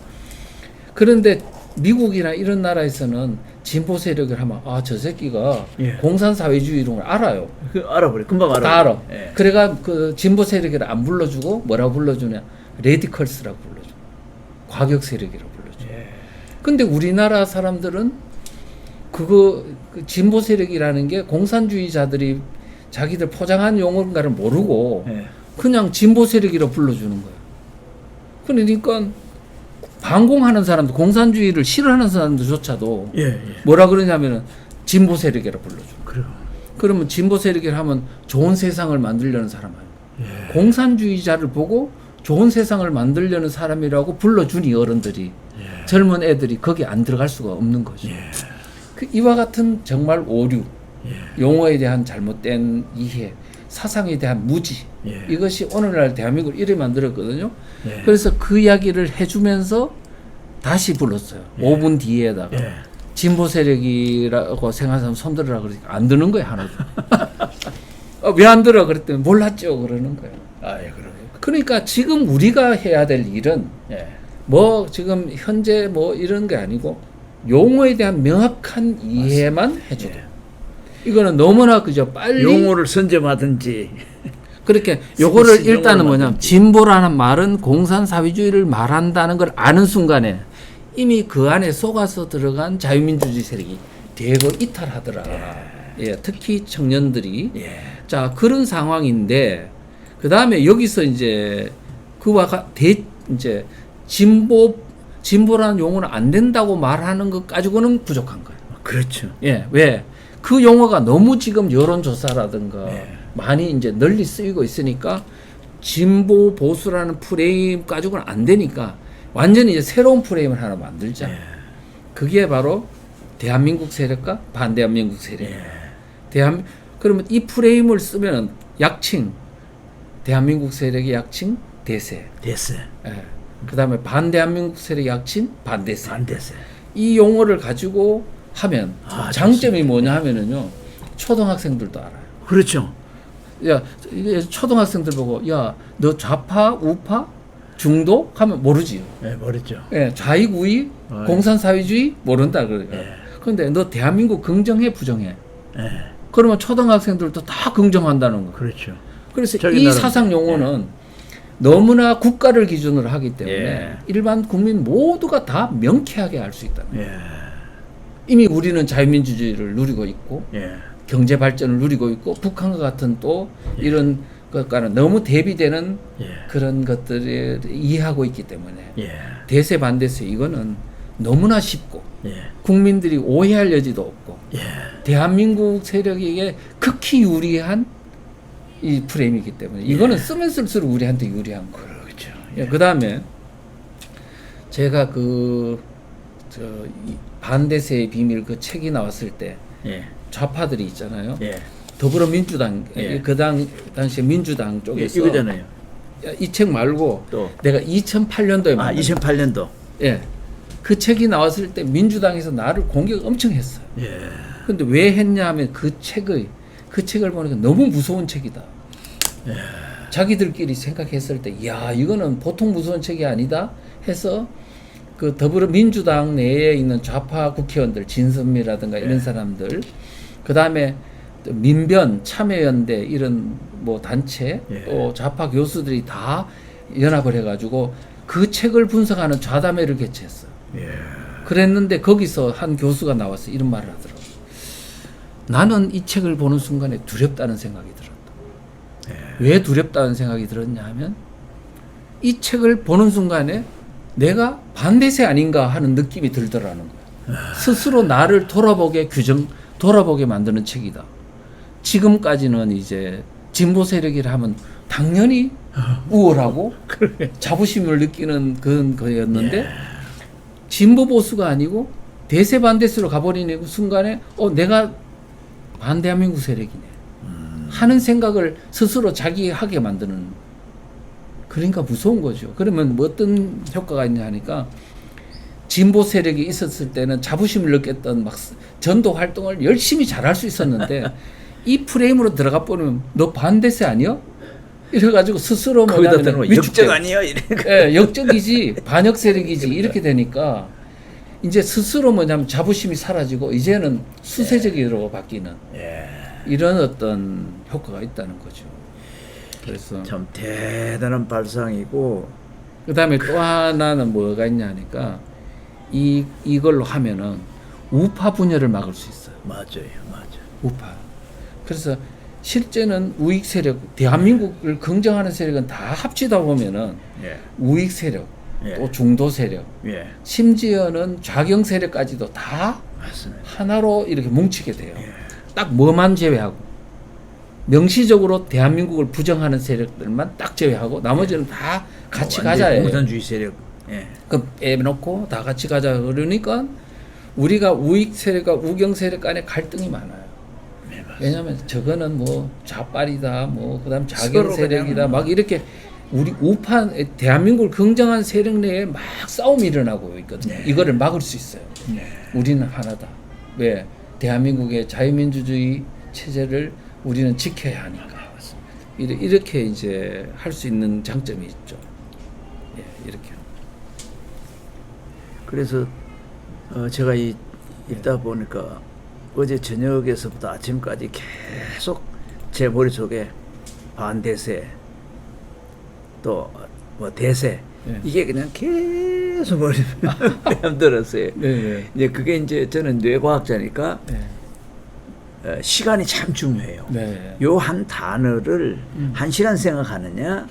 그런데 미국이나 이런 나라에서는 진보 세력을 하면 저 새끼가 공산사회주의 이런 걸 알아요. 그 알아버려. 금방 알아. 다 알아. 예. 그래가 그 진보 세력이라 안 불러주고 뭐라고 불러주냐? 레디컬스라고 불러줘. 과격 세력이라고 불러줘. 근데 우리나라 사람들은 그 진보 세력이라는 게 공산주의자들이 자기들 포장한 용어인가를 모르고 그냥 진보 세력이라고 불러주는 거예요. 그러니까 반공하는 사람들, 공산주의를 싫어하는 사람들조차도 뭐라 그러냐면은 진보 세력이라고 불러줘. 그래요. 그러면 진보 세력이라 하면 좋은 세상을 만들려는 사람 아니에요. 공산주의자를 보고 좋은 세상을 만들려는 사람이라고 불러주니 어른들이 젊은 애들이 거기 안 들어갈 수가 없는 거죠. 이와 같은 정말 오류, 용어에 대한 잘못된 이해, 사상에 대한 무지 이것이 오늘날 대한민국을 이렇게 만들었거든요. 그래서 그 이야기를 해주면서 다시 불렀어요. 5분 뒤에다가 진보 세력이라고 생각하는 사람 손들으라 그러니까 안 드는 거예요 하나도. 왜 안 들어 그랬더니 몰랐죠 그러는 거예요. 그러게요. 그러니까 지금 우리가 해야 될 일은 뭐 지금 현재 뭐 이런 게 아니고 용어에 대한 명확한 이해만 해줘도 이거는 너무나 그저 빨리 용어를 선점하든지 그렇게 요거를 일단은 용어를 뭐냐면 진보라는 말은 공산사회주의를 말한다는 걸 아는 순간에 이미 그 안에 속아서 들어간 자유민주주의 세력이 대거 이탈하더라. 특히 청년들이 자 그런 상황인데 그 다음에 여기서 이제 그와 이제 진보라는 용어는 안 된다고 말하는 것 가지고는 부족한 거예요. 그렇죠. 왜? 그 용어가 너무 지금 여론조사라든가 많이 이제 널리 쓰이고 있으니까 진보 보수라는 프레임 가지고는 안 되니까 완전히 이제 새로운 프레임을 하나 만들자. 그게 바로 대한민국 세력과 반대한민국 세력. 그러면 이 프레임을 쓰면 약칭 대한민국 세력의 약칭 대세. 그 다음에 반대한민국 세력의 약칭 반대세. 이 용어를 가지고 하면 장점이 뭐냐 하면은요 초등학생들도 알아요. 그렇죠. 야 이게 초등학생들 보고 야 너 좌파 우파 중도 하면 모르지요. 모르죠. 좌익 우익 공산사회주의 모른다 그래요. 그런데 너 대한민국 긍정해 부정해? 그러면 초등학생들도 다 긍정한다는 거. 그렇죠. 그래서 이 사상 용어는 너무나 국가를 기준으로 하기 때문에 예. 일반 국민 모두가 다 명쾌하게 알 수 있다는 거예요. 예. 이미 우리는 자유민주주의를 누리고 있고 예. 경제 발전을 누리고 있고 북한과 같은 또 이런 것과는 너무 대비되는 예. 그런 것들을 이해하고 있기 때문에 예. 대세 반대세 이거는 너무나 쉽고 예. 국민들이 오해할 여지도 없고 예. 대한민국 세력에게 극히 유리한 이 프레임이기 때문에 이거는 쓰면 쓸수록 우리한테 유리한 거예요. 그렇죠. 그 다음에 제가 이 반대세의 비밀 그 책이 나왔을 때 예. 좌파들이 있잖아요. 예. 더불어민주당 예. 당시에 민주당 쪽에서 이거잖아요. 이 책 말고 또. 내가 2008년도에 2008년도. 예. 그 책이 나왔을 때 민주당에서 나를 공격 엄청 했어요. 예. 근데 왜 했냐 하면 그 책을 보니까 너무 무서운 책이다. 자기들끼리 생각했을 때, 야, 이거는 보통 무서운 책이 아니다 해서 그 더불어민주당 내에 있는 좌파 국회의원들, 진선미라든가 이런 사람들, 그 다음에 민변, 참여연대 이런 뭐 단체, 또 좌파 교수들이 다 연합을 해가지고 그 책을 분석하는 좌담회를 개최했어요. 그랬는데 거기서 한 교수가 나와서 이런 말을 하더라고요. 나는 이 책을 보는 순간에 두렵다는 생각이 들었다. 왜 두렵다는 생각이 들었냐 하면 이 책을 보는 순간에 내가 반대세 아닌가 하는 느낌이 들더라는 거야. 스스로 나를 돌아보게 만드는 책이다. 지금까지는 이제 진보 세력이라 하면 당연히 우월하고 자부심을 느끼는 그런 거였는데 진보 보수가 아니고 대세 반대세로 가버리는 순간에 내가 반대한민국 세력이네 하는 생각을 스스로 자기 하게 만드는, 그러니까 무서운 거죠. 그러면 뭐 어떤 효과가 있냐 하니까 진보 세력이 있었을 때는 자부심을 느꼈던 막 전도 활동을 열심히 잘할 수 있었는데 이 프레임으로 들어가 버리면 너 반대세 아니야? 이래가지고 스스로 뭐냐면 역적 아니야? 예, 역적이지 반역 세력이지 이렇게 되니까 이제 스스로 뭐냐면 자부심이 사라지고 이제는 수세적으로 바뀌는 이런 어떤 효과가 있다는 거죠. 그래서 참 대단한 발상이고, 그 다음에 또 하나는 뭐가 있냐 하니까 이걸로 하면은 우파 분열을 막을 수 있어요. 맞아요. 우파. 그래서 실제는 우익 세력, 대한민국을 긍정하는 세력은 다 합치다 보면은 우익 세력, 또 중도 세력, 심지어는 좌경 세력까지도 다 맞습니다. 하나로 이렇게 뭉치게 돼요. 딱 뭐만 제외하고 명시적으로 대한민국을 부정하는 세력들만 딱 제외하고 나머지는 다 같이 가자예요. 공산주의 세력. 그 빼놓고 다 같이 가자 그러니까 우리가 우익 세력과 우경 세력 간에 갈등이 많아요. 왜냐하면 저거는 뭐 좌빨이다, 뭐 그다음 자경 세력이다, 막 이렇게 우리 우파 대한민국을 긍정한 세력 내에 막 싸움이 일어나고 있거든요. 이거를 막을 수 있어요. 우리는 하나다. 왜? 대한민국의 자유민주주의 체제를 우리는 지켜야 하니까. 이렇게 이제 할 수 있는 장점이 있죠. 이렇게. 그래서 제가 읽다 보니까 어제 저녁에서부터 아침까지 계속 제 머릿속에 반대세 또 뭐 대세 이게 그냥 계속 머리에 들었어요. 이제 그게 이제 저는 뇌과학자니까 시간이 참 중요해요. 요 한 단어를 1시간 생각하느냐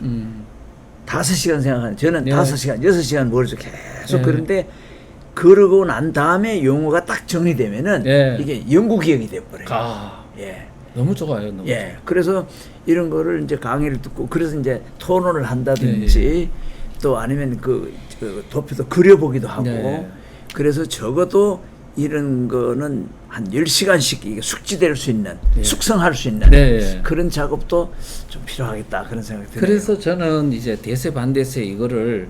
5시간 생각하느냐, 저는 5시간 6시간 머릿속에 계속 그런데 그러고 난 다음에 용어가 딱 정리되면은 이게 연구 기억이 돼버려요. 너무 좋아요. 너무 좋아요. 그래서 이런 거를 이제 강의를 듣고 그래서 이제 토론을 한다든지 또 아니면 그 도표도 그려보기도 하고 그래서 적어도 이런 거는 한 10시간씩 이게 숙지될 수 있는 숙성할 수 있는 그런 작업도 좀 필요하겠다 그런 생각이 드네요. 그래서 저는 이제 대세 반대세 이거를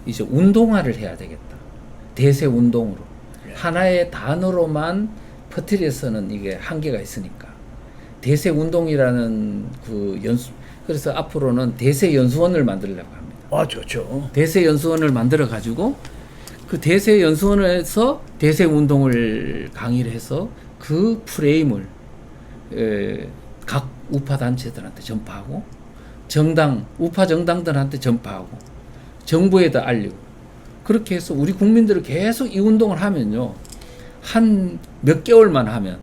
이제 운동화를 해야 되겠다. 대세 운동으로 하나의 단어로만 퍼뜨려서는 이게 한계가 있으니까 대세 운동이라는 그 그래서 앞으로는 대세 연수원을 만들려고 합니다. 좋죠. 대세 연수원을 만들어 가지고 그 대세 연수원에서 대세 운동을 강의를 해서 그 프레임을 각 우파 단체들한테 전파하고 정당, 우파 정당들한테 전파하고 정부에다 알리고 그렇게 해서 우리 국민들을 계속 이 운동을 하면요. 한 몇 개월만 하면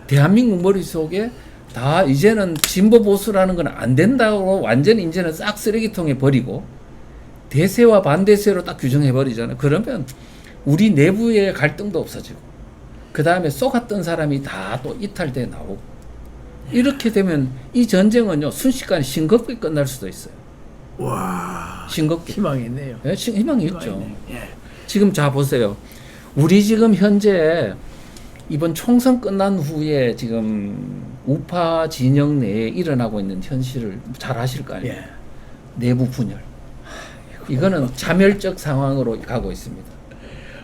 대한민국 머릿속에 다 이제는 진보 보수라는 건 안 된다고 완전히 이제는 싹 쓰레기통에 버리고 대세와 반대세로 딱 규정해 버리잖아요. 그러면 우리 내부의 갈등도 없어지고 그 다음에 쏘갔던 사람이 다 또 이탈돼 나오고 이렇게 되면 이 전쟁은요 순식간에 싱겁게 끝날 수도 있어요. 와, 싱겁게. 희망이 있네요. 예, 희망이 있죠. 있네요. 예. 지금 자 보세요. 우리 지금 현재 이번 총선 끝난 후에 지금 우파 진영 내에 일어나고 있는 현실을 잘 아실 거 아니에요. 예. 내부 분열. 이거는 자멸적 상황으로 가고 있습니다.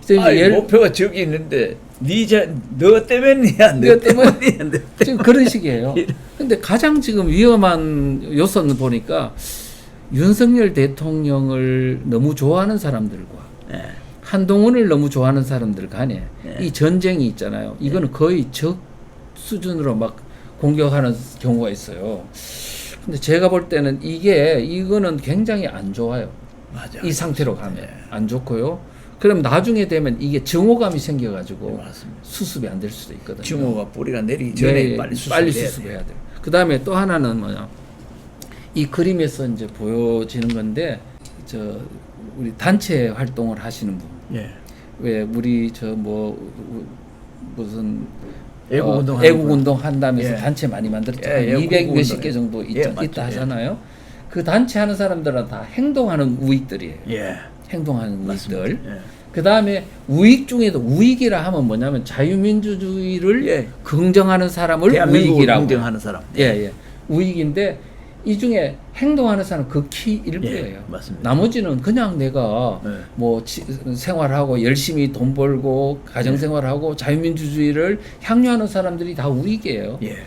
그래서 아니, 예를- 목표가 저기 있는데 너 때문이야, 너 너 때문에. 때문이야. 지금 그런 식이에요. 근데 가장 지금 위험한 요소는 보니까 윤석열 대통령을 너무 좋아하는 사람들과 예. 한동훈을 너무 좋아하는 사람들 간에 예. 이 전쟁이 있잖아요. 이거는 거의 적 수준으로 막 공격하는 경우가 있어요. 근데 제가 볼 때는 이거는 굉장히 안 좋아요. 맞아. 이 상태로 가면 예. 안 좋고요. 그럼 나중에 되면 이게 증오감이 생겨가지고 네, 맞습니다. 수습이 안 될 수도 있거든요. 증오가 뿌리가 내리기 전에 네, 빨리 수습해야 돼요. 그 다음에 또 하나는 뭐냐? 이 그림에서 이제 보여지는 건데 저 우리 단체 활동을 하시는 분. 예. 왜 우리 저 뭐 무슨 애국운동 애국운동 한다면서 예. 단체 많이 만들었죠. 예, 200 몇십 애국운동. 개 정도 예, 맞죠. 있다 하잖아요. 그 단체 하는 사람들은 다 행동하는 우익들이에요. 예. 행동하는 우익들. 맞습니다. 예. 그 다음에 우익 중에도 우익이라 하면 뭐냐면 자유민주주의를 예. 긍정하는 사람을 대한민국을 우익이라고. 긍정하는 사람. 예, 예. 우익인데 이 중에 행동하는 사람 극히 일부예요. 예, 맞습니다. 나머지는 그냥 내가 예. 뭐 생활하고 열심히 돈 벌고 가정생활하고 자유민주주의를 향유하는 사람들이 다 우익이에요. 예.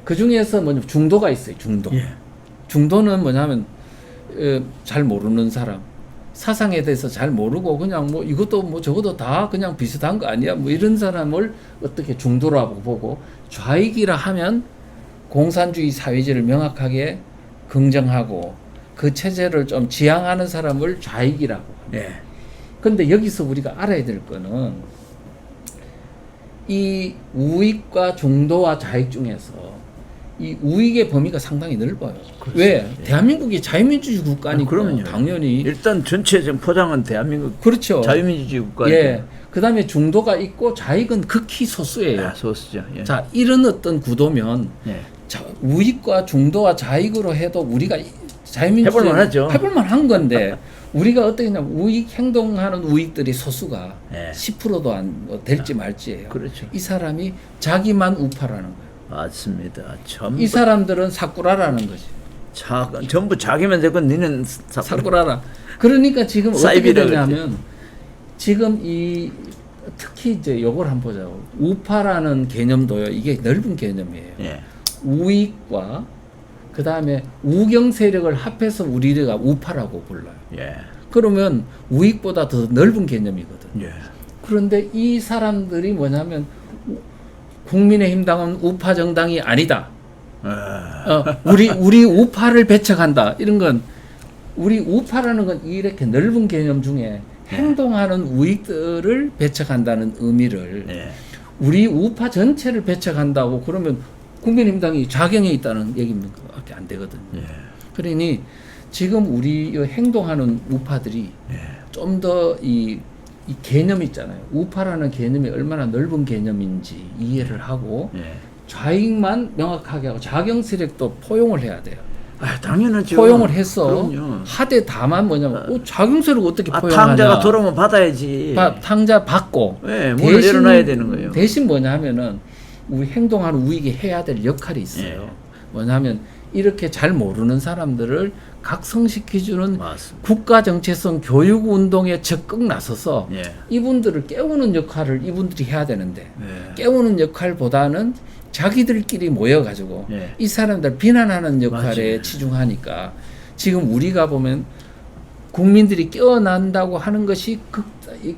그 중에서 뭐냐 중도가 있어요. 중도. 예. 중도는 뭐냐면 잘 모르는 사람. 사상에 대해서 잘 모르고 그냥 뭐 이것도 뭐 저것도 다 그냥 비슷한 거 아니야 뭐 이런 사람을 어떻게 중도라고 보고 좌익이라 하면 공산주의 사회주의를 명확하게 긍정하고 그 체제를 좀 지향하는 사람을 좌익이라고. 예. 근데 여기서 우리가 알아야 될 거는 이 우익과 중도와 좌익 중에서 이 우익의 범위가 상당히 넓어요. 그렇죠. 왜? 예. 대한민국이 자유민주주의 국가니까 그러면요. 당연히 일단 전체적 포장은 대한민국 그렇죠. 자유민주주의 국가니까. 예. 그다음에 중도가 있고 좌익은 극히 소수예요. 아, 소수죠. 예. 자, 이런 어떤 구도면 예. 자, 우익과 중도와 좌익으로 해도 우리가 자유민주주의 해볼만 하죠. 해볼만 한 건데 우리가 어떻게 하냐면 우익 행동하는 우익들이 소수가 예. 10%도 안 될지 말지예요. 그렇죠. 이 사람이 자기만 우파라는 거예요. 맞습니다. 전부 이 사람들은 사쿠라라는 거지. 전부 자기만 되고 니는 사쿠라라. 그러니까 지금 어떻게 사이비라 되냐면 지금 이 특히 이제 요걸 한번 보자고. 우파라는 개념도요. 이게 넓은 개념이에요. 예. 우익과 그 다음에 우경 세력을 합해서 우리가 우파라고 불러요. 예. 그러면 우익보다 더 넓은 개념이거든. 예. 그런데 이 사람들이 뭐냐면 국민의힘당은 우파 정당이 아니다. 우리 우파를 배척한다. 이런 건 우리 우파라는 건 이렇게 넓은 개념 중에 행동하는 우익들을 배척한다는 의미를 예. 우리 우파 전체를 배척한다고 그러면 국민의힘당이 작용해 있다는 얘기밖에 안 되거든요. 예. 그러니 지금 우리 이 행동하는 우파들이 예. 좀 더 이 개념 있잖아요. 우파라는 개념이 얼마나 넓은 개념인지 이해를 하고 예. 좌익만 명확하게 하고 자경 세력도 포용을 해야 돼요. 아, 당연하죠. 포용을 해서 그럼요. 하되 다만 뭐냐면 자경 세력 어떻게 아, 포용하냐. 탕자가 돌아오면 받아야지. 탕자 받고 예, 문을 열어놔야 되는 거예요. 대신 뭐냐면은 우리 행동하는 우익이 해야 될 역할이 있어요. 예. 뭐냐면 이렇게 잘 모르는 사람들을 각성시켜주는 맞습니다. 국가 정체성 교육 운동에 적극 나서서 예. 이분들을 깨우는 역할을 이분들이 해야 되는데 예. 깨우는 역할보다는 자기들끼리 모여가지고 예. 이 사람들 비난하는 역할에 맞아요. 치중하니까 지금 우리가 보면 국민들이 깨어난다고 하는 것이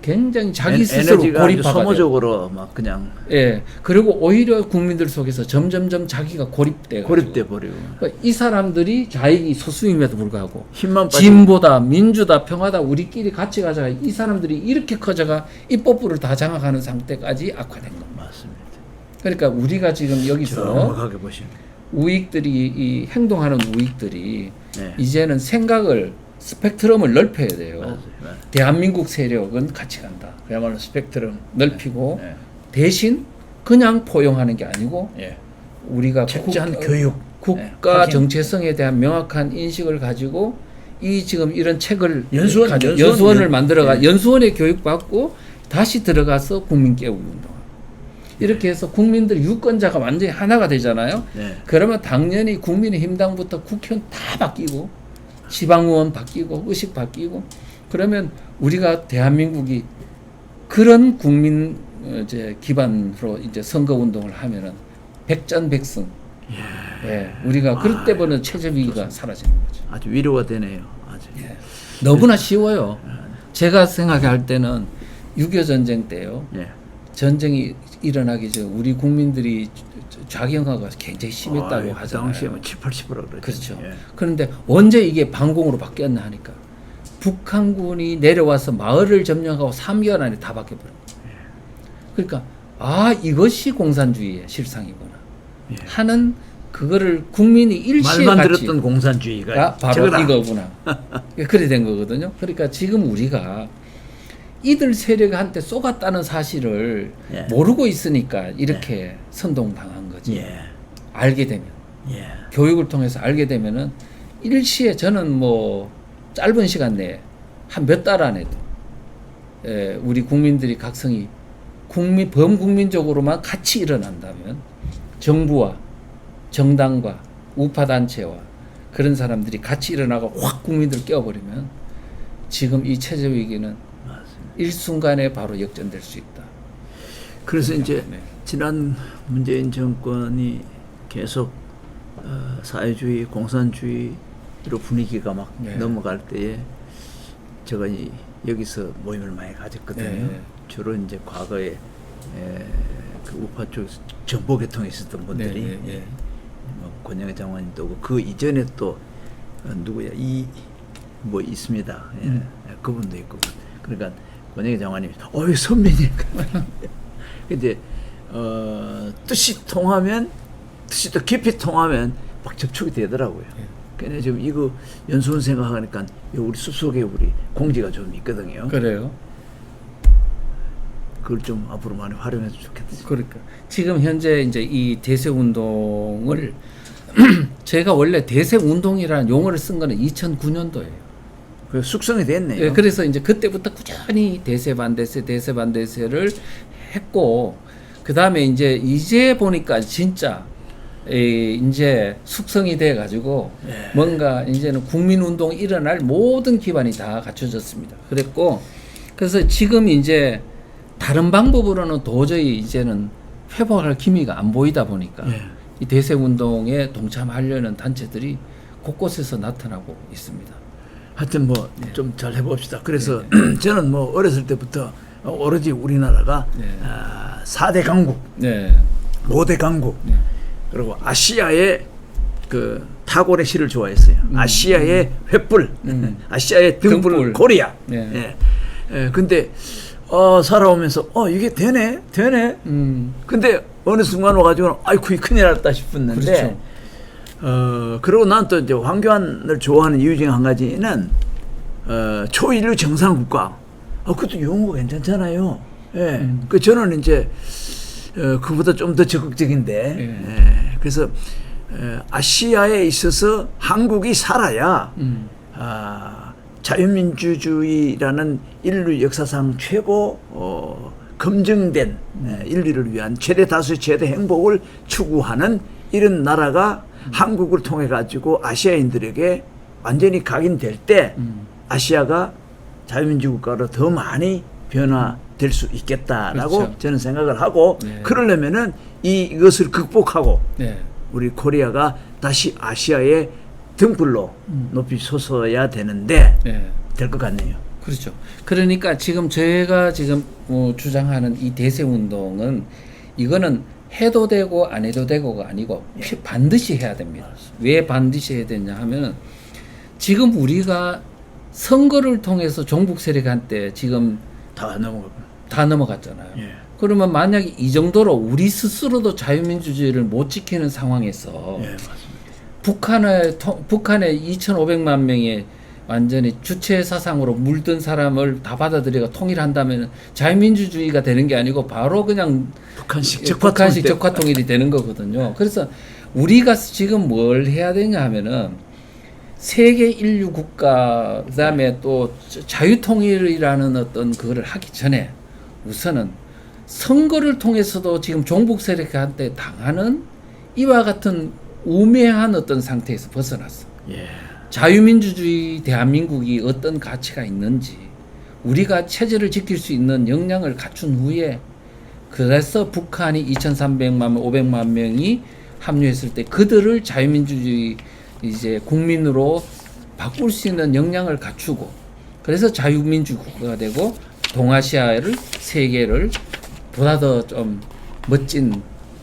굉장히 자기 스스로 에너지가 아주 고립화가 돼요. 소모적으로 막 그냥 예. 그리고 오히려 국민들 속에서 점점점 자기가 고립돼 버리고 그러니까 이 사람들이 자익이 소수임에도 불구하고 힘만 빠지고 진보다 민주다 평화다 우리끼리 같이 가자 이 사람들이 이렇게 커져가 입법부를 다 장악하는 상태까지 악화된 겁니다. 맞습니다. 그러니까 우리가 지금 여기서 정확하게 보시면 우익들이 이 행동하는 우익들이 네. 이제는 생각을 스펙트럼을 넓혀야 돼요. 맞아요. 대한민국 세력은 같이 간다. 그야말로 스펙트럼 넓히고 네. 대신 그냥 포용하는 게 아니고 예. 우리가 철저한 교육, 국가 확인. 정체성에 대한 명확한 인식을 가지고 이 지금 이런 책을 연수원, 연수원을 만들어가 네. 연수원에 교육받고 다시 들어가서 국민 깨우기 운동. 이렇게 해서 국민들 유권자가 완전히 하나가 되잖아요. 네. 그러면 당연히 국민의힘당부터 국회의원 다 바뀌고 지방의원 바뀌고 의식 바뀌고 그러면 우리가 대한민국이 그런 국민 이제 기반으로 이제 선거 운동을 하면은 백전백승. 예, 우리가 그럴 때보는 체제 위기가 사라지는 거죠. 아주 위로가 되네요. 아주. 예. 너무나 쉬워요. 제가 생각할 때는 6.25 전쟁 때요. 예. 전쟁이 일어나기 전 우리 국민들이 좌경화가 굉장히 심했다고 그 하잖아요. 당시에 뭐 7, 80%라 그랬죠. 그렇죠. 예. 그런데 언제 이게 반공으로 바뀌었나 하니까 북한군이 내려와서 마을을 점령하고 3개월 안에 다 바뀌어버린 거예요. 그러니까 아 이것이 공산주의의 실상이구나 예. 하는 그거를 국민이 일시에 말만 같이 들었던 공산주의가 바로 저거다. 이거구나. 그래 된 거거든요. 그러니까 지금 우리가 이들 세력한테 쏘갔다는 사실을 예. 모르고 있으니까 이렇게 선동당한 거지. 예. 알게 되면. 예. 교육을 통해서 알게 되면은 일시에 저는 뭐 짧은 시간 내에 한 몇 달 안에도 우리 국민들이 각성이 범국민적으로만 같이 일어난다면 정부와 정당과 우파단체와 그런 사람들이 같이 일어나고 확 국민들 깨워버리면 지금 이 체제 위기는 맞습니다. 일순간에 바로 역전될 수 있다. 그래서 이제 네. 지난 문재인 정권이 계속 사회주의, 공산주의로 분위기가 막 네. 넘어갈 때에 제가 여기서 모임을 많이 가졌거든요. 네. 주로 이제 과거에 그 우파 쪽 정보계통에 있었던 분들이 네, 네, 네. 뭐 권영애 장관님도 오고 그 이전에 또 누구야 뭐 있습니다. 예. 그분도 있고 그러니까 권영애 장관님이 어이 선배니까 근데 뜻이 통하면 뜻이 또 깊이 통하면 막 접촉이 되더라고요. 그래서 지금 이거 연수원 생각하니까 우리 숲속에 우리 공지가 좀 있거든요. 그래요. 그걸 좀 앞으로 많이 활용해서 좋겠다. 그러니까 지금 현재 이제 이 대세 운동을 제가 원래 대세 운동이라는 용어를 쓴 거는 2009년도예요. 그 숙성이 됐네요. 예, 그래서 이제 그때부터 꾸준히 대세 반대세를 했고 그 다음에 이제 보니까 진짜 이제 숙성이 돼 가지고 뭔가 이제는 국민 운동이 일어날 모든 기반이 다 갖춰졌습니다. 그랬고 그래서 지금 이제 다른 방법으로는 도저히 이제는 회복할 기미가 안 보이다 보니까 이 대세 운동에 동참하려는 단체들이 곳곳에서 나타나고 있습니다. 하여튼 뭐 좀 잘 해봅시다. 그래서 저는 뭐 어렸을 때부터 오로지 우리나라가 4대 강국, 네. 5대 강국, 네. 그리고 아시아의 그 타고의 시를 좋아했어요. 아시아의 횃불, 아시아의 등불, 등불. 코리아. 네. 근데 살아오면서 이게 되네. 근데 어느 순간 와가지고는 아이쿠 큰일 났다 싶었는데 그렇죠. 그러고 난 또 이제 황교안을 좋아하는 이유 중에 한 가지는 초인류 정상국가. 그것도 용어가 괜찮잖아요. 예. 그 저는 이제 그보다 좀 더 적극적인데 그래서 아시아에 있어서 한국이 살아야 자유민주주의라는 인류 역사상 최고 검증된 인류를 위한 최대 다수의 최대 행복을 추구하는 이런 나라가 한국을 통해 가지고 아시아인들에게 완전히 각인될 때 아시아가 자유민주 국가로 더 많이 변화될 수 있겠다라고 그렇죠. 저는 생각을 하고 네. 그러려면은 이것을 극복하고 네. 우리 코리아가 다시 아시아의 등불로 높이 솟아야 되는데 네. 될 것 같네요. 그렇죠. 그러니까 지금 제가 지금 주장하는 이 대세 운동은 이거는 해도 되고 안 해도 되고가 아니고 반드시 해야 됩니다. 왜 반드시 해야 되냐 하면은 지금 우리가 선거를 통해서 종북 세력한테 지금 다 넘어가고. 다 넘어갔잖아요. 예. 그러면 만약에 이 정도로 우리 스스로도 자유민주주의를 못 지키는 상황에서 예, 맞습니다. 북한의 2,500만 명의 완전히 주체 사상으로 물든 사람을 다 받아들여가 통일한다면 자유민주주의가 되는 게 아니고 바로 그냥 북한식 적화 통일이 되는 거거든요. 그래서 우리가 지금 뭘 해야 되냐 하면은 세계 인류 국가 그다음에 또 자유 통일이라는 어떤 그거를 하기 전에 우선은 선거를 통해서도 지금 종북 세력한테 당하는 이와 같은 우매한 어떤 상태에서 벗어났어. 예. 자유민주주의 대한민국이 어떤 가치가 있는지 우리가 체제를 지킬 수 있는 역량을 갖춘 후에 그래서 북한이 2,300만 명, 500만 명이 합류했을 때 그들을 자유민주주의 이제 국민으로 바꿀 수 있는 역량을 갖추고 그래서 자유민주 국가가 되고 동아시아를 세계를 보다 더 좀 멋진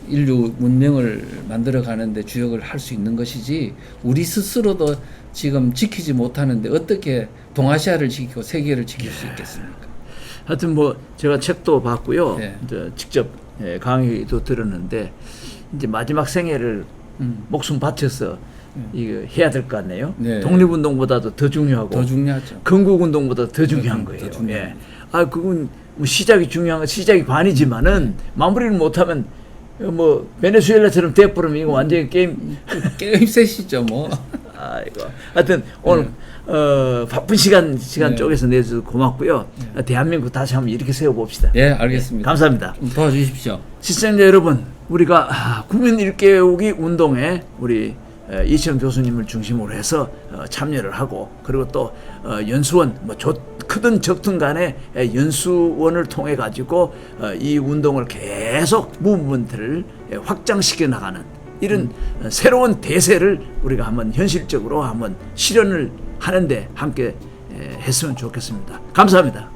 인류 문명을 만들어 가는데 주역을 할 수 있는 것이지 우리 스스로도 지금 지키지 못하는데 어떻게 동아시아를 지키고 세계를 지킬 수 있겠습니까? 하여튼 뭐 제가 책도 봤고요. 네. 이제 직접 강의도 들었는데 이제 마지막 생애를 목숨 바쳐서 이거 해야 될 것 같네요. 네. 독립운동보다도 더 중요하고 더 중요하죠. 건국운동보다 더 중요한 거예요. 더 중요한 예. 아 그건 뭐 시작이 중요한 거 시작이 관이지만은 마무리를 못하면 뭐 베네수엘라처럼 돼버리면 이거 완전히 게임. 게임 셋이죠 뭐. 아이고. 하여튼 오늘 바쁜 시간 네. 쪼개서 내줘서 고맙고요. 대한민국 다시 한번 이렇게 세워봅시다. 예, 알겠습니다. 감사합니다. 좀 도와주십시오. 시청자 여러분, 우리가 국민 일깨우기 운동에 우리 이철영 교수님을 중심으로 해서 참여를 하고 그리고 또 연수원 뭐 크든 적든 간에 연수원을 통해 가지고 이 운동을 계속 무브먼트를 확장시켜 나가는 이런 새로운 대세를 우리가 한번 현실적으로 한번 실현을 하는데 함께 했으면 좋겠습니다. 감사합니다.